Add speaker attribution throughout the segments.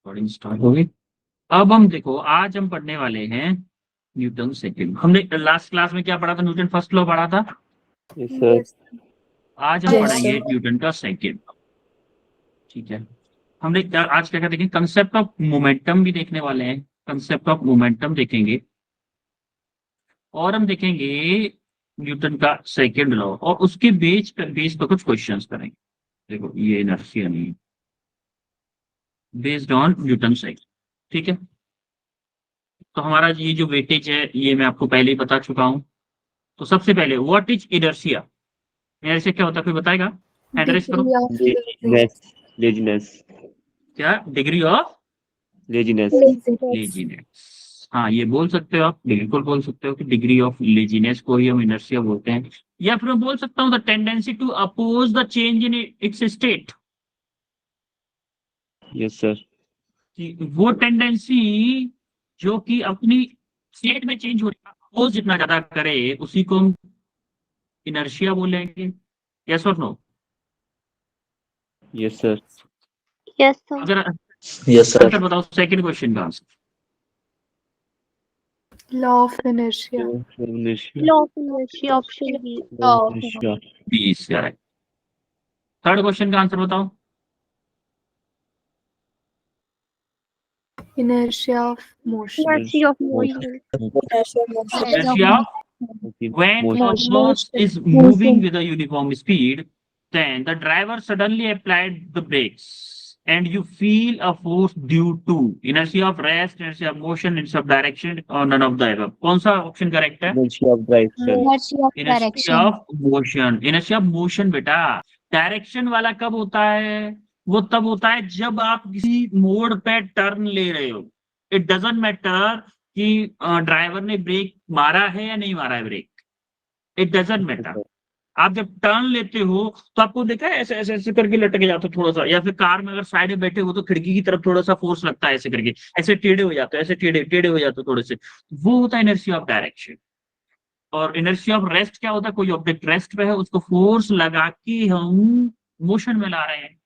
Speaker 1: Recording start हो गई। अब हम देखो, आज हम पढ़ने वाले हैं न्यूटन सेकंड। हमने लास्ट क्लास में क्या पढ़ा था? न्यूटन फर्स्ट लॉ पढ़ा था।
Speaker 2: Yes sir.
Speaker 1: आज हम
Speaker 3: Yes,
Speaker 1: पढ़ेंगे
Speaker 3: sir.
Speaker 1: न्यूटन का सेकंड। ठीक है। हमने आज क्या क्या देखेंगे? कंसेप्ट ऑफ मोमेंटम भी देखने वाले हैं। कंसेप्ट ऑफ मोमेंटम देखेंगे और हम देखेंगे न्यूटन का सेकंड लॉ, और उसके बेस पर कुछ क्वेश्चंस करेंगे। देखो, ये इनर्शिया नहीं, बेस्ड ऑन न्यूटन सेकंड। ठीक है। तो हमारा ये जो वेटेज है ये मैं आपको पहले ही बता चुका हूं। तो सबसे पहले, व्हाट इज इनर्शिया? इनर्शिया क्या होता है, कोई बताएगा? एड्रेस करो।
Speaker 3: Degree of
Speaker 2: लेजीनेस लेजीनेस
Speaker 1: क्या? Degree of
Speaker 2: laziness.
Speaker 3: laziness.
Speaker 1: Laziness. हाँ, ये बोल सकते हो आप, बिल्कुल बोल सकते हो कि डिग्री ऑफ लेजीनेस को ही हम इनर्शिया बोलते हैं। या फिर मैं बोल सकता हूँ the tendency to oppose the change in its state.
Speaker 2: Yes sir.
Speaker 1: कि वो टेंडेंसी जो कि अपनी स्टेट में चेंज हो रही है, अपोज जितना ज्यादा करे उसी को हम इनर्शिया बोलेंगे। यस और no?
Speaker 2: Yes sir.
Speaker 3: Yes, sir.
Speaker 1: अगर
Speaker 2: यस
Speaker 1: आंसर
Speaker 2: सर।
Speaker 1: बताओ सेकंड क्वेश्चन का answer.
Speaker 3: Law of inertia.
Speaker 2: Law
Speaker 3: Law of inertia, option B. Law of inertia.
Speaker 1: 20 correct. Third question का आंसर बताओ।
Speaker 3: Inertia of motion.
Speaker 2: Inertia of
Speaker 3: motion.
Speaker 1: Inertia, when a
Speaker 2: motion.
Speaker 1: bus is moving with a uniform speed, then the driver suddenly applied the brakes and you feel a force due to inertia of rest, inertia of motion, inertia of direction, or none of the above. कौन सा option correct है?
Speaker 2: Inertia of direction.
Speaker 3: Inertia of
Speaker 1: inertia
Speaker 3: direction.
Speaker 1: Of motion. Inertia of motion बेटा, direction वाला कब होता है? वो तब होता है जब आप किसी मोड़ पे टर्न ले रहे हो। इट डजंट मैटर कि ड्राइवर ने ब्रेक मारा है या नहीं मारा है ब्रेक। It doesn't matter. आप जब टर्न लेते हो तो आपको देखा है ऐसे ऐसे ऐसे करके लटके जाते हो थोड़ा सा, या फिर कार में अगर साइड में बैठे हो तो खिड़की की तरफ थोड़ा सा फोर्स लगता है, ऐसे करके ऐसे टेढ़े हो जाते हो, ऐसे टेढ़े टेढ़े हो जाते हो थोड़े से। वो होता है इनर्शिया ऑफ डायरेक्शन। और इनर्शिया ऑफ रेस्ट क्या होता है? कोई ऑब्जेक्ट रेस्ट पे है, उसको फोर्स लगा के हम मोशन में ला रहे हैं।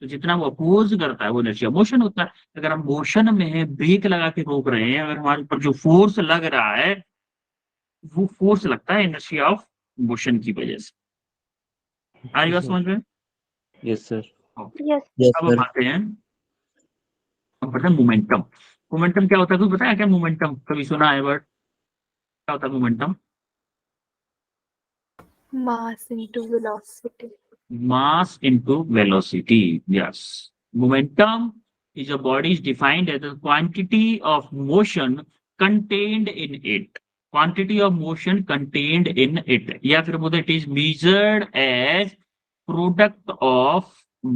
Speaker 1: तो जितना वो अपोज करता है वो इनर्शिया मोशन होता है। अगर हम मोशन में है, ब्रेक लगा के रोक रहे हैं, अगर हमारे ऊपर जो फोर्स लग रहा है वो फोर्स लगता है इनर्शिया ऑफ मोशन की वजह से। आ रही बात समझ में?
Speaker 2: Yes sir.
Speaker 3: Yes.
Speaker 1: अब हम आते हैं, हम पढ़ते हैं मोमेंटम। मोमेंटम क्या होता है? कुछ बताया क्या मोमेंटम? कभी सुना है वर्ड? क्या होता है momentum?
Speaker 3: Mass into velocity.
Speaker 1: Mass into velocity. Yes. Momentum is a body is defined as a quantity of motion contained in it. Quantity of motion contained in it. या फिर बोलते it is measured as product of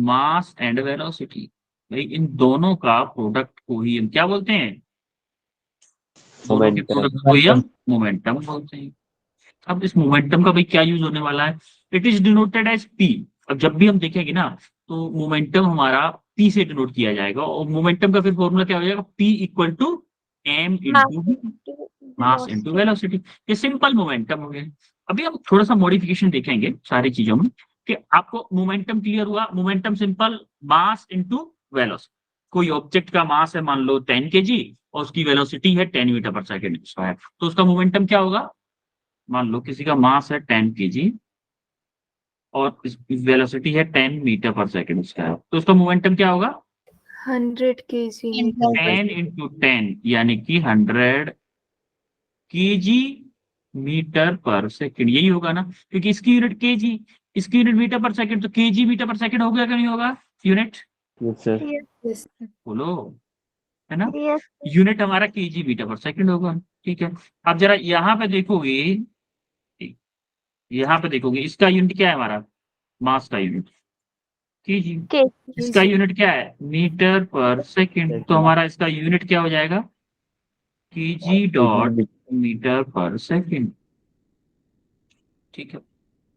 Speaker 1: mass and velocity. भाई इन दोनों का product को ही हम क्या बोलते हैं? दोनों के प्रोडक्ट को ही हम मोमेंटम बोलते हैं। अब इस मोमेंटम का भाई क्या यूज होने वाला है? It is denoted as P. अब जब भी हम देखेंगे ना तो मोमेंटम हमारा पी से डिनोट किया जाएगा, और मोमेंटम का फिर फॉर्मूला क्या हो जाएगा? P equal to M
Speaker 3: Mass
Speaker 1: into
Speaker 3: into
Speaker 1: mass into
Speaker 3: velocity.
Speaker 1: Velocity. ये सिंपल मोमेंटम हो गया। अभी हम थोड़ा सा मॉडिफिकेशन देखेंगे सारी चीजों में, कि आपको मोमेंटम क्लियर हुआ? Momentum simple, mass into velocity. कोई ऑब्जेक्ट का मास है मान लो 10 kg और उसकी वेलोसिटी है 10 मीटर पर सेकेंड, तो उसका मोमेंटम क्या होगा? मान लो किसी का मास है 10 kg और वेलोसिटी है 10 मीटर पर सेकेंड उसका है, तो उसका मोमेंटम क्या होगा?
Speaker 3: 100 kg.
Speaker 1: 10 × 10 यानी कि 100 kg/मीटर, यही होगा ना, क्योंकि इसकी यूनिट केजी, इसकी यूनिट मीटर पर सेकेंड, तो kg/मीटर होगा क्या नहीं होगा यूनिट?
Speaker 2: Yes sir.
Speaker 3: Yes.
Speaker 1: बोलो, है ना?
Speaker 3: Yes.
Speaker 1: यूनिट हमारा kg/मीटर होगा। ठीक है। अब जरा यहाँ पे देखोगे, यहाँ पे देखोगे इसका यूनिट क्या है हमारा? मास का यूनिट केजी। इसका यूनिट क्या है? मीटर पर सेकेंड। तो हमारा इसका यूनिट क्या हो जाएगा? kg/मीटर/सेकेंड। ठीक है।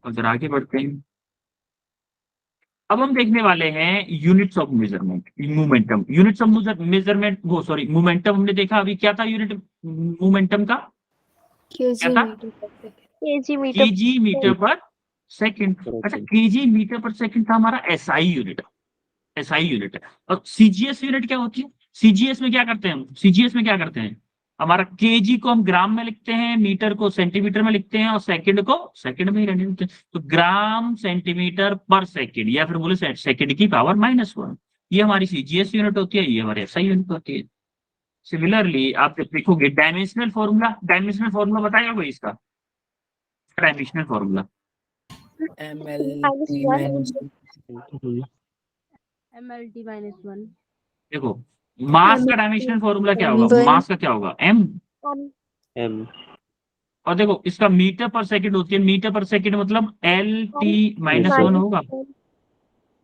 Speaker 1: और जरा आगे बढ़ते हैं। अब हम देखने वाले हैं units of measurement, momentum. Units of measurement, वो सॉरी मोमेंटम हमने देखा। अभी क्या था यूनिट मोमेंटम का? क्या था?
Speaker 3: kg/meter.
Speaker 1: kg/मीटर/सेकेंड। अच्छा, kg/मीटर/सेकेंड था हमारा एसआई यूनिट। SI यूनिट है। और CGS यूनिट क्या होती है? CGS में क्या करते हैं हम? CGS में क्या करते हैं? हमारा केजी को हम ग्राम में लिखते हैं, मीटर को सेंटीमीटर में लिखते हैं और सेकंड को सेकंड में ही रहने देते हैं। तो ग्राम सेंटीमीटर पर सेकंड, या फिर बोले सेकंड की पावर -1, ये हमारी CGS यूनिट होती है, ये हमारी SI यूनिट होती है। सिमिलरली आप जब देखोगे डायमेंशनल फार्मूला बताएगा कोई इसका? डायमेंशनल फार्मूला
Speaker 4: MLT -1
Speaker 1: देखो, मास का डायमेंशनल फार्मूला क्या होगा? मास का क्या होगा? M।
Speaker 2: M
Speaker 1: और देखो इसका मीटर पर सेकंड होती है, मीटर पर सेकंड मतलब LT -1 होगा।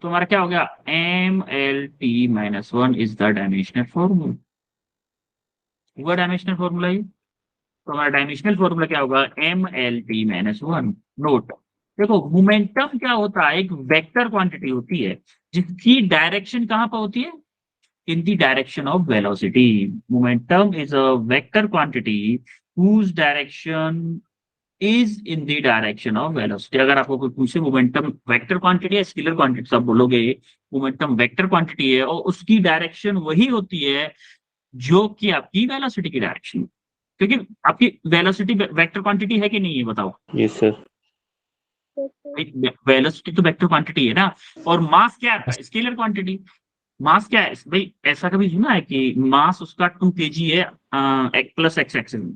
Speaker 1: तो हमारा क्या हो गया? MLT -1 is the dimensional formula. हुआ डायमेंशनल फार्मूला ये। तो हमारा डायमेंशनल फार्मूला क्या होगा? MLT -1। नोट, देखो मोमेंटम क्या होता है? एक वेक्टर क्वांटिटी होती है जिसकी डायरेक्शन कहां पर होती है? in the direction of velocity. Momentum is a vector quantity whose direction is in the direction of velocity. अगर आपको कोई पूछे मोमेंटम वेक्टर क्वांटिटी है स्केलर क्वांटिटी, सब बोलोगे मोमेंटम वेक्टर क्वांटिटी है और उसकी डायरेक्शन वही होती है जो कि आपकी वेलोसिटी की डायरेक्शन, क्योंकि आपकी वेलोसिटी वेक्टर क्वांटिटी है कि नहीं है बताओ?
Speaker 2: yes sir
Speaker 1: वेलोसिटी तो वेक्टर क्वांटिटी है ना। और मास क्या है? Scalar quantity. मास क्या है भाई? ऐसा कभी सुना है कि मास उसका 2 kg है +x एक्सिस में?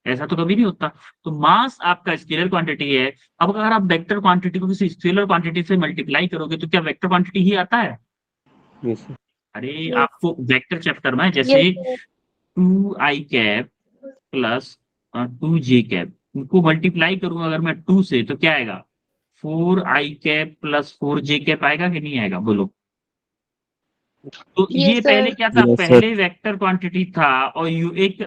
Speaker 1: ऐसा तो कभी नहीं होता। तो मास आपका स्केलर क्वांटिटी है। अब अगर आप वेक्टर क्वांटिटी को किसी स्केलर क्वांटिटी से मल्टीप्लाई करोगे तो क्या वेक्टर क्वांटिटी ही आता है?
Speaker 2: yes sir
Speaker 1: अरे आपको वेक्टर चैप्टर में जैसे 2i cap plus 2j cap, उनको मल्टीप्लाई करूंगा अगर मैं 2 से तो क्या आएगा? 4i cap plus 4j cap आएगा कि नहीं आएगा? बोलो। तो ये पहले क्या था?
Speaker 2: Yes, sir.
Speaker 1: पहले वेक्टर क्वांटिटी था और यू एक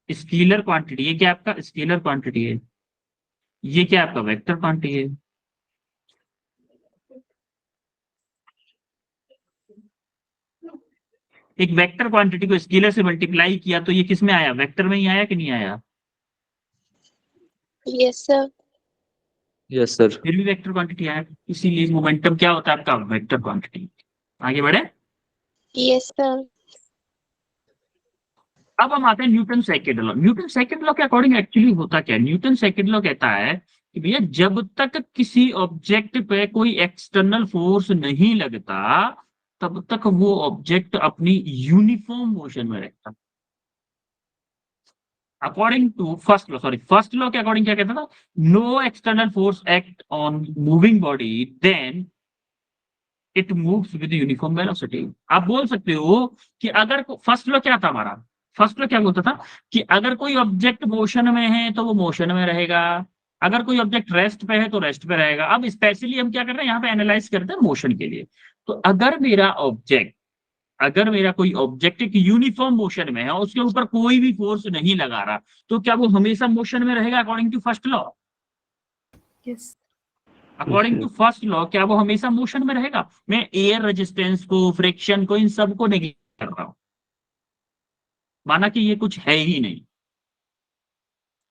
Speaker 1: स्केलर क्वांटिटी। ये क्या आपका स्केलर क्वांटिटी है, ये क्या आपका वेक्टर क्वांटिटी है। एक वेक्टर क्वांटिटी को स्केलर से मल्टीप्लाई किया तो ये किस में आया? वेक्टर में ही आया कि नहीं आया?
Speaker 5: Yes sir.
Speaker 2: yes sir
Speaker 1: फिर भी वेक्टर क्वांटिटी आया, इसीलिए मोमेंटम क्या होता है आपका? Vector quantity. आगे बढ़े।
Speaker 5: Yes sir.
Speaker 1: अब हम आते हैं Newton second law. Newton second law के अकॉर्डिंग एक्चुअली होता क्या है? न्यूटन सेकंड लॉ कहता है कि भैया जब तक किसी ऑब्जेक्ट पे कोई एक्सटर्नल फोर्स नहीं लगता तब तक वो ऑब्जेक्ट अपनी यूनिफॉर्म मोशन में रहता। अकॉर्डिंग टू फर्स्ट लॉ के अकॉर्डिंग क्या कहता था? No external force act on moving body then it moves with uniform velocity. आप बोल सकते हो कि अगर फर्स्ट लॉ क्या था हमारा? फर्स्ट लॉ क्या बोलता था कि अगर कोई ऑब्जेक्ट मोशन में है तो वो मोशन में रहेगा, अगर कोई ऑब्जेक्ट रेस्ट पे है तो रेस्ट पे रहेगा। अब स्पेशली हम क्या कर रहे हैं यहाँ पे? एनालाइज करते हैं मोशन के लिए। तो अगर मेरा कोई ऑब्जेक्ट एक यूनिफॉर्म मोशन में है और उसके ऊपर कोई भी फोर्स नहीं लगा रहा तो क्या वो हमेशा मोशन में रहेगा? According to first law,
Speaker 3: Yes.
Speaker 1: According to first law क्या वो हमेशा मोशन में रहेगा? मैं एयर रेजिस्टेंस को, फ्रिक्शन को, इन सबको नेगेट कर रहा हूं, माना कि ये कुछ है ही नहीं।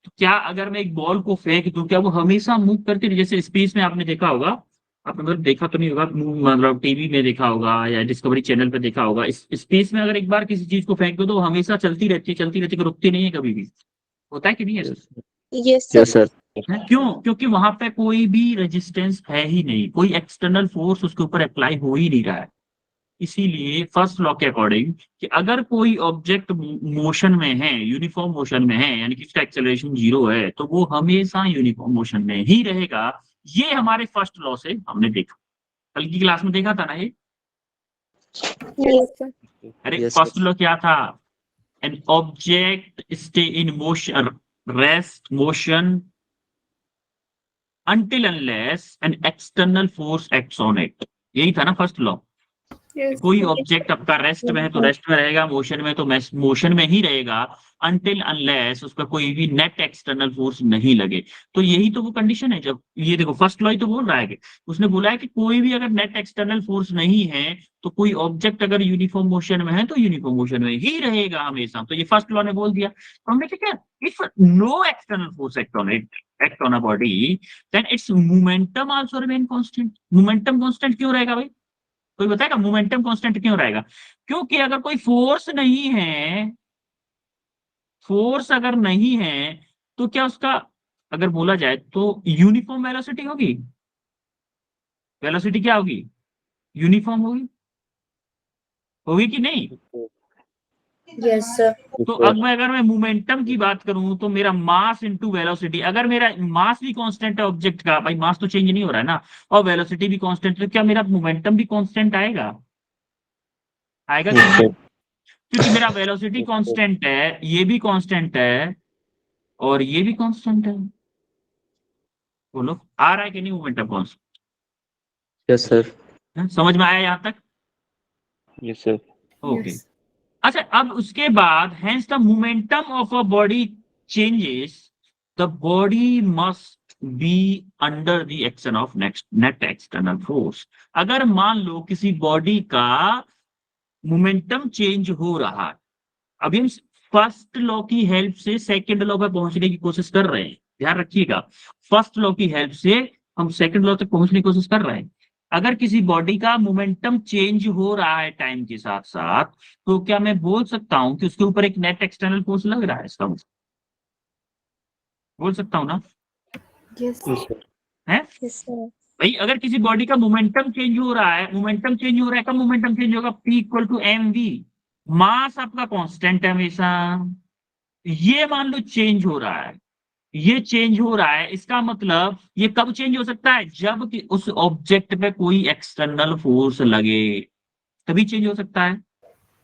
Speaker 1: तो क्या अगर मैं एक बॉल को फेंक दूं क्या वो हमेशा मूव करती रही? जैसे स्पेस में आपने देखा होगा, आपने मतलब देखा तो नहीं होगा, मतलब टीवी में देखा होगा या डिस्कवरी चैनल पे देखा होगा, इस स्पेस में अगर एक बार किसी चीज को फेंक दो तो वो हमेशा चलती रहती है, रुकती नहीं है कभी भी। होता है कि नहीं ऐसा?
Speaker 5: Yes
Speaker 2: yes
Speaker 5: sir.
Speaker 2: sir
Speaker 1: है क्यों? क्योंकि वहां पे कोई भी रेजिस्टेंस है ही नहीं, कोई एक्सटर्नल फोर्स उसके ऊपर अप्लाई हो ही नहीं रहा है। इसीलिए फर्स्ट लॉ के अकॉर्डिंग कि अगर कोई ऑब्जेक्ट मोशन में है, यूनिफॉर्म मोशन में है, यानी कि उसका एक्सेलरेशन 0 है तो वो हमेशा यूनिफॉर्म मोशन में ही रहेगा। ये हमारे फर्स्ट लॉ से हमने देखा, कल की क्लास में देखा था ना ये।
Speaker 3: Yes, sir.
Speaker 1: अरे
Speaker 2: Yes,
Speaker 1: फर्स्ट
Speaker 2: sir.
Speaker 1: लॉ क्या था? An object stay in motion, rest motion until unless an external force acts on it। यही था ना फर्स्ट लॉ।
Speaker 3: Yes.
Speaker 1: कोई ऑब्जेक्ट आपका रेस्ट में है तो रेस्ट में रहेगा, मोशन में तो मोशन में ही रहेगा, अनटिल अनलेस उसका कोई भी नेट एक्सटर्नल फोर्स नहीं लगे। तो यही तो वो कंडीशन है। जब ये देखो फर्स्ट लॉ ही तो बोल रहा है कि उसने बोला है कि कोई भी अगर नेट एक्सटर्नल फोर्स नहीं है तो कोई ऑब्जेक्ट अगर यूनिफॉर्म मोशन में है तो यूनिफॉर्म मोशन में ही रहेगा हमेशा। तो ये फर्स्ट लॉ ने बोल दिया। तो हमने क्या किया? If no external force act on a body then its momentum also remain constant. Momentum constant क्यों रहेगा भाई? कोई बताएगा मोमेंटम कांस्टेंट क्यों रहेगा? क्योंकि अगर कोई फोर्स नहीं है, फोर्स अगर नहीं है तो क्या उसका, अगर बोला जाए तो यूनिफॉर्म वेलोसिटी होगी। वेलोसिटी क्या होगी? यूनिफॉर्म होगी, होगी कि नहीं?
Speaker 3: Yes, sir.
Speaker 1: तो अब मैं अगर मैं मोमेंटम की बात करूं तो मेरा मास इनटू वेलोसिटी, अगर मेरा मास भी कांस्टेंट है ऑब्जेक्ट का, भाई मास तो चेंज नहीं हो रहा है ना, और वेलोसिटी भी कांस्टेंट, तो क्या मेरा मोमेंटम भी कांस्टेंट आएगा? आएगा कि नहीं? क्योंकि मेरा वेलोसिटी कांस्टेंट है, ये भी कांस्टेंट है, और ये भी कांस्टेंट है। बोलो आ रहा है कि नहीं मोमेंटम कांस्टेंट?
Speaker 2: Yes, sir.
Speaker 1: समझ में आया यहां तक?
Speaker 2: Yes, sir.
Speaker 1: ओके।
Speaker 3: Yes.
Speaker 1: अच्छा, अब उसके बाद hence the momentum of a body changes, the body must be under the action of net external force. अगर मान लो किसी बॉडी का मोमेंटम चेंज हो रहा है, अभी हम फर्स्ट लॉ की हेल्प से सेकंड लॉ पर पहुंचने की कोशिश कर रहे हैं, ध्यान रखिएगा। फर्स्ट लॉ की हेल्प से हम सेकंड लॉ तक पहुंचने की कोशिश कर रहे हैं। अगर किसी बॉडी का मोमेंटम चेंज हो रहा है टाइम के साथ साथ, तो क्या मैं बोल सकता हूं कि उसके ऊपर एक नेट एक्सटर्नल फोर्स लग रहा है? इसका मतलब बोल सकता हूं ना?
Speaker 3: Yes.
Speaker 2: Yes, sir.
Speaker 1: है
Speaker 5: Yes, sir.
Speaker 1: भाई, अगर किसी बॉडी का मोमेंटम चेंज हो रहा है, मोमेंटम चेंज हो रहा है, कब मोमेंटम चेंज होगा? P equal to M V. Mass आपका कांस्टेंट है हमेशा, ये मान लो चेंज हो रहा है, ये चेंज हो रहा है, इसका मतलब ये कब चेंज हो सकता है? जब कि उस ऑब्जेक्ट पे कोई एक्सटर्नल फोर्स लगे, तभी चेंज हो सकता है।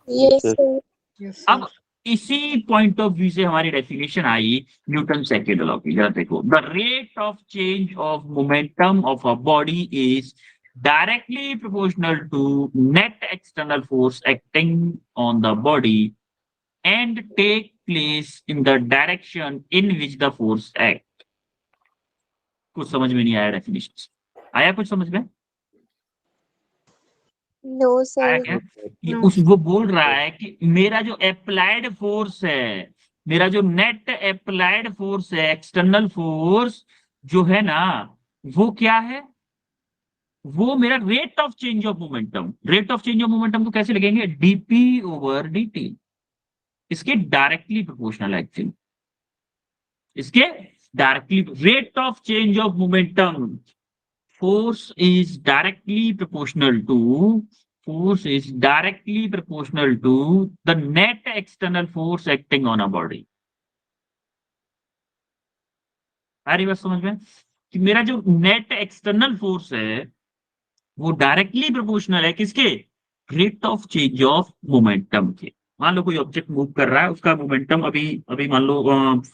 Speaker 5: Yes,
Speaker 2: sir.
Speaker 5: sir.
Speaker 3: Yes,
Speaker 1: अब इसी पॉइंट ऑफ व्यू से हमारी डेफिनेशन आई न्यूटन सेकंड लॉ की। जरा देखो, the rate of change of momentum of a body is directly proportional to net external force acting on the body and take place in the direction in which the force act. कुछ समझ में नहीं आया definition? आया कुछ समझ में?
Speaker 5: No,
Speaker 1: आया
Speaker 5: sir.
Speaker 1: क्या? ये
Speaker 3: No.
Speaker 1: उस वो बोल रहा है कि मेरा जो अप्लाइड फोर्स है, मेरा जो नेट अप्लाइड फोर्स है, एक्सटर्नल फोर्स जो है ना, वो क्या है? वो मेरा rate of change of momentum. Rate of change of momentum को कैसे लिखेंगे? DP over dt। इसके डायरेक्टली प्रोपोर्शनल एक्चुअली, इसके directly rate of change of momentum, force is directly proportional to force is directly proportional to the net external force acting on a body। आ रही बात समझ में कि मेरा जो नेट एक्सटर्नल फोर्स है वो डायरेक्टली प्रोपोर्शनल है किसके? Rate of change of momentum के। मान लो कोई ऑब्जेक्ट मूव कर रहा है, उसका मोमेंटम अभी अभी मान लो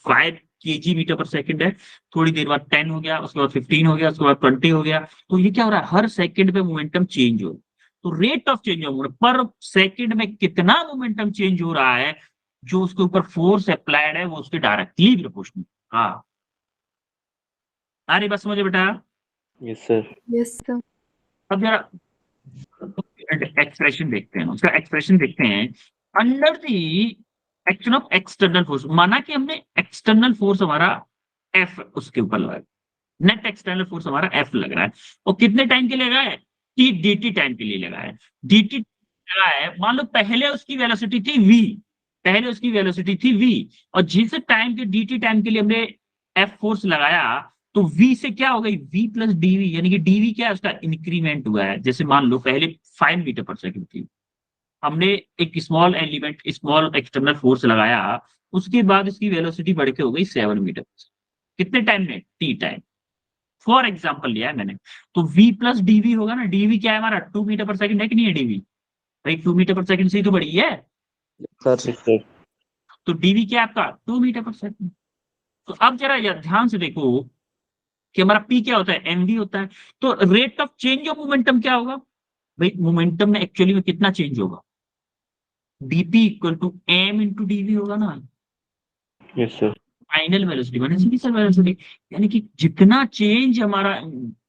Speaker 1: 5 kg मीटर पर सेकंड है, थोड़ी देर बाद 10 हो गया, उसके बाद 15 हो गया, उसके बाद 20 हो गया। तो ये क्या हो रहा है? हर सेकंड पे मोमेंटम चेंज हो। तो rate of change of momentum पर सेकंड में कितना मोमेंटम चेंज हो रहा है, जो उसके ऊपर फोर्स अप्लाइड है वो उसके डायरेक्टली प्रोपोर्शनल। हाँ, आ रही बात समझे बेटा?
Speaker 2: Yes, sir.
Speaker 3: Yes, sir.
Speaker 1: अब जरा एक्सप्रेशन देखते हैं, उसका एक्सप्रेशन देखते हैं। Under the action of external force, माना कि हमने एक्सटर्नल फोर्स हमारा एफ उसके ऊपर लगा है, नेट एक्सटर्नल फोर्स हमारा एफ लग रहा है, और कितने टाइम के लिए लगा है? टी dt टाइम के लिए लगा है। dt लगा है, मान लो पहले उसकी वेलोसिटी थी v, पहले उसकी वेलोसिटी थी v, और जिस टाइम के dt टाइम के लिए हमने एफ फोर्स लगाया, तो v से क्या हो गई? v प्लस dv, यानी कि dv क्या है? उसका इंक्रीमेंट हुआ है। जैसे मान लो पहले 5 मीटर पर सेकंड थी, हमने एक small element, small external force लगाया, उसके बाद इसकी वेलोसिटी बढ़ के हो गई 7 मीटर। कितने टाइम में? T time. फॉर एग्जाम्पल लिया है मैंने। तो v प्लस dv होगा ना, dv क्या है हमारा? 2 मीटर पर सेकंड है कि नहीं है dv? भाई 2 मीटर पर सेकंड से ही तो बढ़ी है,
Speaker 2: Sir. Yes, sir.
Speaker 1: तो dv क्या है आपका? 2 मीटर पर सेकंड। तो अब जरा ध्यान से देखो कि हमारा p क्या होता है? mv होता है। तो rate of change of momentum क्या होगा? भाई मोमेंटम में एक्चुअली में कितना चेंज होगा? dp equal to m into dv होगा ना,
Speaker 2: Yes, sir.
Speaker 1: फाइनल वेलोसिटी माने इनिशियल वेलोसिटी। यानी कि जितना चेंज हमारा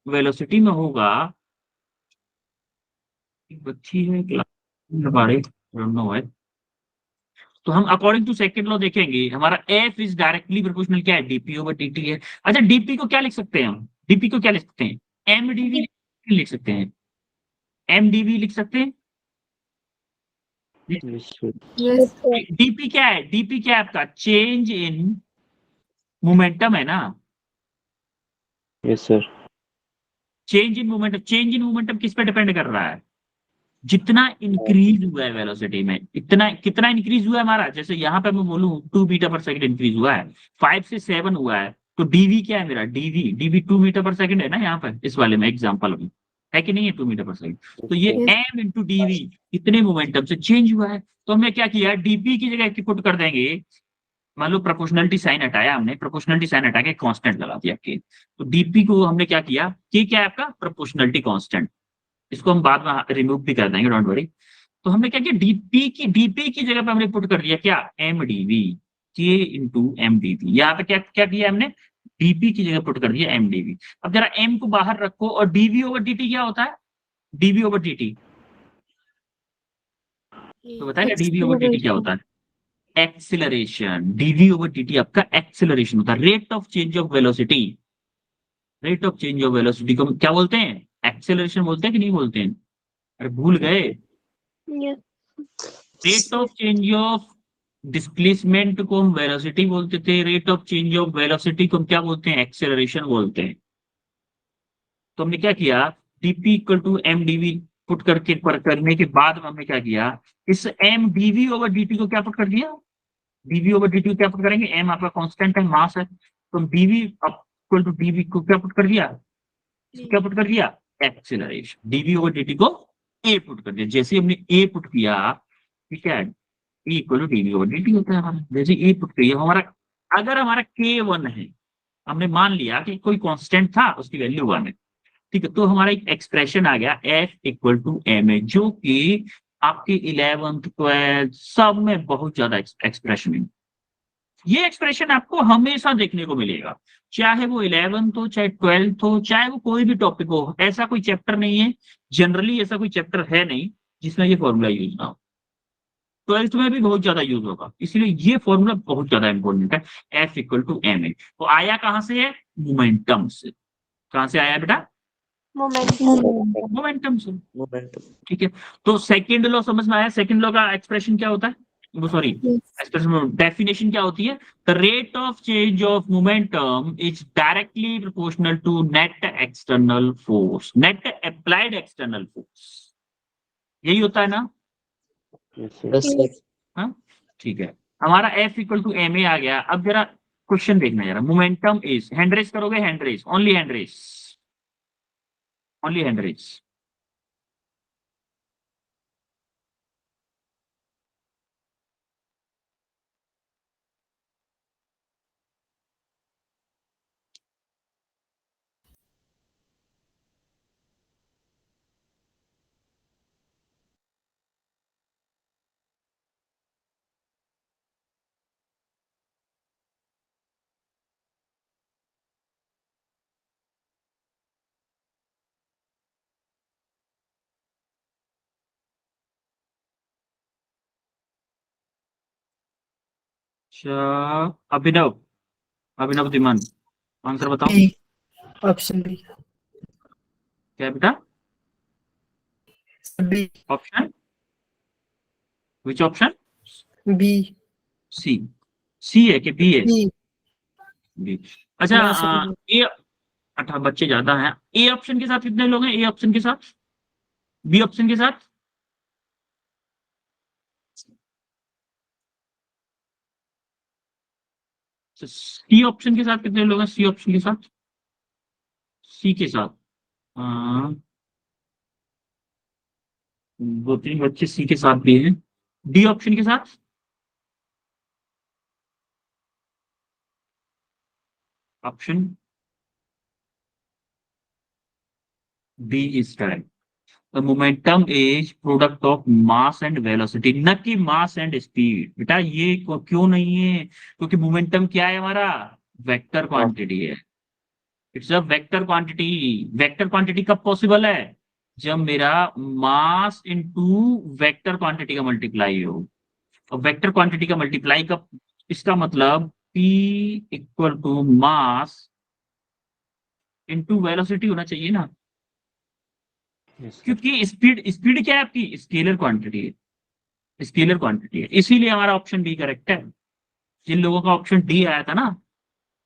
Speaker 1: वेलोसिटी में होगा, एक बच्ची है क्लास हमारे, डोंट नो है, तो हम अकॉर्डिंग टू सेकंड लॉ देखेंगे हमारा एफ इज डायरेक्टली प्रोपोर्शनल क्या है? डीपी ओवर dt है। अच्छा, डीपी को क्या लिख सकते हैं हम? डीपी को क्या लिख सकते हैं? एम डीवी लिख सकते हैं। mdv लिख सकते हैं।
Speaker 2: Yes, sir.
Speaker 3: Yes.
Speaker 1: डीपी क्या है? डीपी क्या है आपका? चेंज इन मोमेंटम है ना।
Speaker 2: Yes, sir.
Speaker 1: Change in momentum किस पे डिपेंड कर रहा है? जितना इंक्रीज हुआ है वेलोसिटी में, इतना कितना इंक्रीज हुआ है हमारा। जैसे यहाँ पे मैं बोलूं 2 मीटर पर सेकंड इंक्रीज हुआ है, 5 से 7 हुआ है, तो डीवी क्या है मेरा? डीवी 2 मीटर पर सेकंड है ना यहाँ पे, इस वाले में एग्जांपल में है कि नहीं है 2 मीटर पर सेकंड। तो ये
Speaker 3: Yes.
Speaker 1: एम इंटू डीवी इतने मोमेंटम से चेंज हुआ है। तो हमने क्या किया, डीपी की जगह पुट कर देंगे, मान लो प्रोपोर्शनलिटी साइन हटाया हमने, प्रोपोर्शनलिटी साइन हटा के कांस्टेंट लगा दिया के, तो डीपी को हमने क्या किया, के क्या है आपका? Proportionality constant. इसको हम बाद में रिमूव भी कर देंगे, डोंट वरी। तो हमने क्या किया, डीपी की जगह पे हमने पुट कर दिया क्या? एम डीवी, के इंटू एम डीवी। यहाँ पे क्या क्या किया हमने? डीपी की जगह पुट कर दिया एम डीवी। अब जरा एम को बाहर रखो, और डीवी ओवर डीटी क्या होता है? डीवी ओवर डीटी तो बताएगा, डीवी ओवर डीटी क्या होता है? एक्सिलरेशन। डीवी ओवर डीटी आपका एक्सिलरेशन होता है, rate of change of velocity. Rate of change of velocity को क्या बोलते हैं? एक्सेलरेशन बोलते हैं कि नहीं बोलते हैं? अरे भूल गए।
Speaker 5: Yes.
Speaker 1: Rate of change of displacement को हम वेलोसिटी बोलते थे, rate of change of velocity को हम क्या बोलते हैं? एक्सेलरेशन बोलते हैं। तो हमने क्या किया, DP equal to M DV put करके करने के बाद में हमने क्या किया, इस एम डीवी ओवर डीटी को क्या पुट कर दिया? डीवी ओवर डीटी को क्या पुट करेंगे? एम आपका कांस्टेंट है, मास है, तो डीवी इक्वल टू डीवी को क्या पुट कर दिया? क्या पुट कर दिया? एक्सेलरेशन। डीवी ओवर डीटी को ए पुट कर दिया। जैसे हमने ए पुट किया, ठीक है, E equal to DV over DT होता है हमारा। जैसे ए पुट किया हमारा, अगर हमारा के 1 है, हमने मान लिया कि कोई कांस्टेंट था, उसकी वैल्यू 1 है, ठीक है, तो हमारा एक एक्सप्रेशन आ गया F equal to M A, जो कि आपके 11th 12th सब में बहुत ज्यादा एक्सप्रेशन है। ये एक्सप्रेशन आपको हमेशा देखने को मिलेगा, चाहे वो 11th हो, चाहे 12th हो, चाहे वो कोई भी टॉपिक हो। ऐसा कोई चैप्टर नहीं है, जनरली ऐसा कोई चैप्टर है नहीं जिसमें ये फॉर्मूला यूज ना हो। 12th में भी बहुत ज्यादा यूज होगा, इसलिए ये फॉर्मूला बहुत ज्यादा इंपॉर्टेंट है, F equal to M A. तो आया कहां से है? मोमेंटम से। कहां से आया बेटा?
Speaker 5: Momentum.
Speaker 1: मोमेंटम से।
Speaker 2: Momentum.
Speaker 1: ठीक है, तो सेकंड लॉ समझ में आया? सेकंड लॉ का एक्सप्रेशन क्या होता है, वो सॉरी
Speaker 3: Yes.
Speaker 1: एक्सप्रेशन डेफिनेशन क्या होती है? The rate of change of momentum is directly proportional to net external force, net applied external force. यही होता है ना?
Speaker 2: Yes, sir.
Speaker 6: Yes, sir.
Speaker 1: हाँ, ठीक है। हमारा F equal to M A आ गया। अब जरा क्वेश्चन देखना जरा, मोमेंटम इज, हैंड रेस करोगे? Hand raise, only hand raise, only hand raise. अच्छा, अभिनव, अभिनव दिमान, आंसर बताओ।
Speaker 6: B. Option B.
Speaker 1: क्या है बेटा?
Speaker 6: B.
Speaker 1: Option, which option?
Speaker 6: B.
Speaker 1: C. C है कि बी है?
Speaker 6: B.
Speaker 1: बी। अच्छा,
Speaker 6: यहाँ से भी-
Speaker 1: ए, 18 बच्चे ज्यादा हैं। ए ऑप्शन के साथ कितने लोग हैं? ए ऑप्शन के साथ, बी ऑप्शन के साथ? सी ऑप्शन के साथ कितने लोग हैं? सी ऑप्शन के साथ, सी के साथ हाँ, 2-3 बच्चे सी के साथ भी हैं। डी ऑप्शन के साथ? Option B is correct. The momentum is product of mass and velocity, न कि मास एंड स्पीड। बेटा ये क्यों नहीं है? क्योंकि मोमेंटम क्या है हमारा? वेक्टर क्वांटिटी है। It's a vector quantity. Vector quantity कब पॉसिबल है? जब मेरा मास इनटू वेक्टर क्वांटिटी का मल्टीप्लाई हो। और वेक्टर क्वांटिटी का मल्टीप्लाई का, इसका मतलब P equal to mass into velocity होना चाहिए ना।
Speaker 2: Yes, sir.
Speaker 1: क्योंकि स्पीड क्या है आपकी, स्केलर क्वांटिटी है, स्केलर क्वांटिटी है, इसीलिए हमारा ऑप्शन बी करेक्ट है। जिन लोगों का ऑप्शन डी आया था ना,